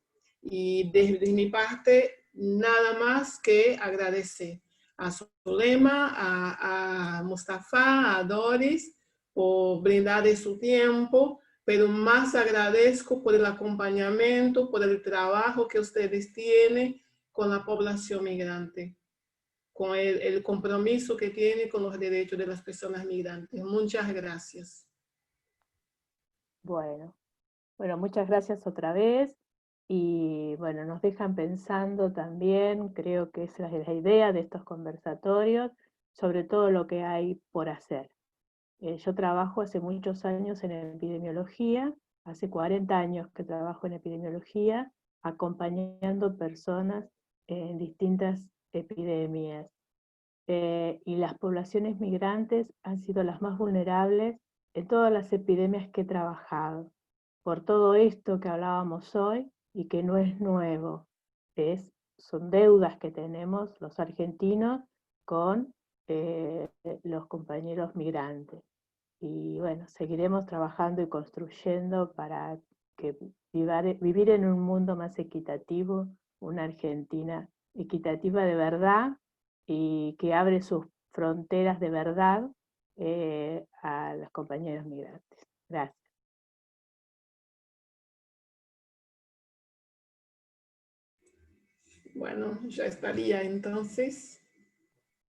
y desde mi parte nada más que agradecer a Zulema, a Mustafa, a Doris, por brindar de su tiempo, pero más agradezco por el acompañamiento, por el trabajo que ustedes tienen con la población migrante, con el compromiso que tienen con los derechos de las personas migrantes. Muchas gracias. Bueno, muchas gracias otra vez. Y bueno, nos dejan pensando también, creo que esa es la idea de estos conversatorios, sobre todo lo que hay por hacer. Yo trabajo hace muchos años en epidemiología, hace 40 años que trabajo en epidemiología, acompañando personas en distintas epidemias. Y las poblaciones migrantes han sido las más vulnerables en todas las epidemias que he trabajado. Por todo esto que hablábamos hoy, y que no es nuevo, son deudas que tenemos los argentinos con los compañeros migrantes. Y bueno, seguiremos trabajando y construyendo para que vivir en un mundo más equitativo, una Argentina equitativa de verdad, y que abre sus fronteras de verdad a los compañeros migrantes. Gracias. Bueno, ya estaría entonces.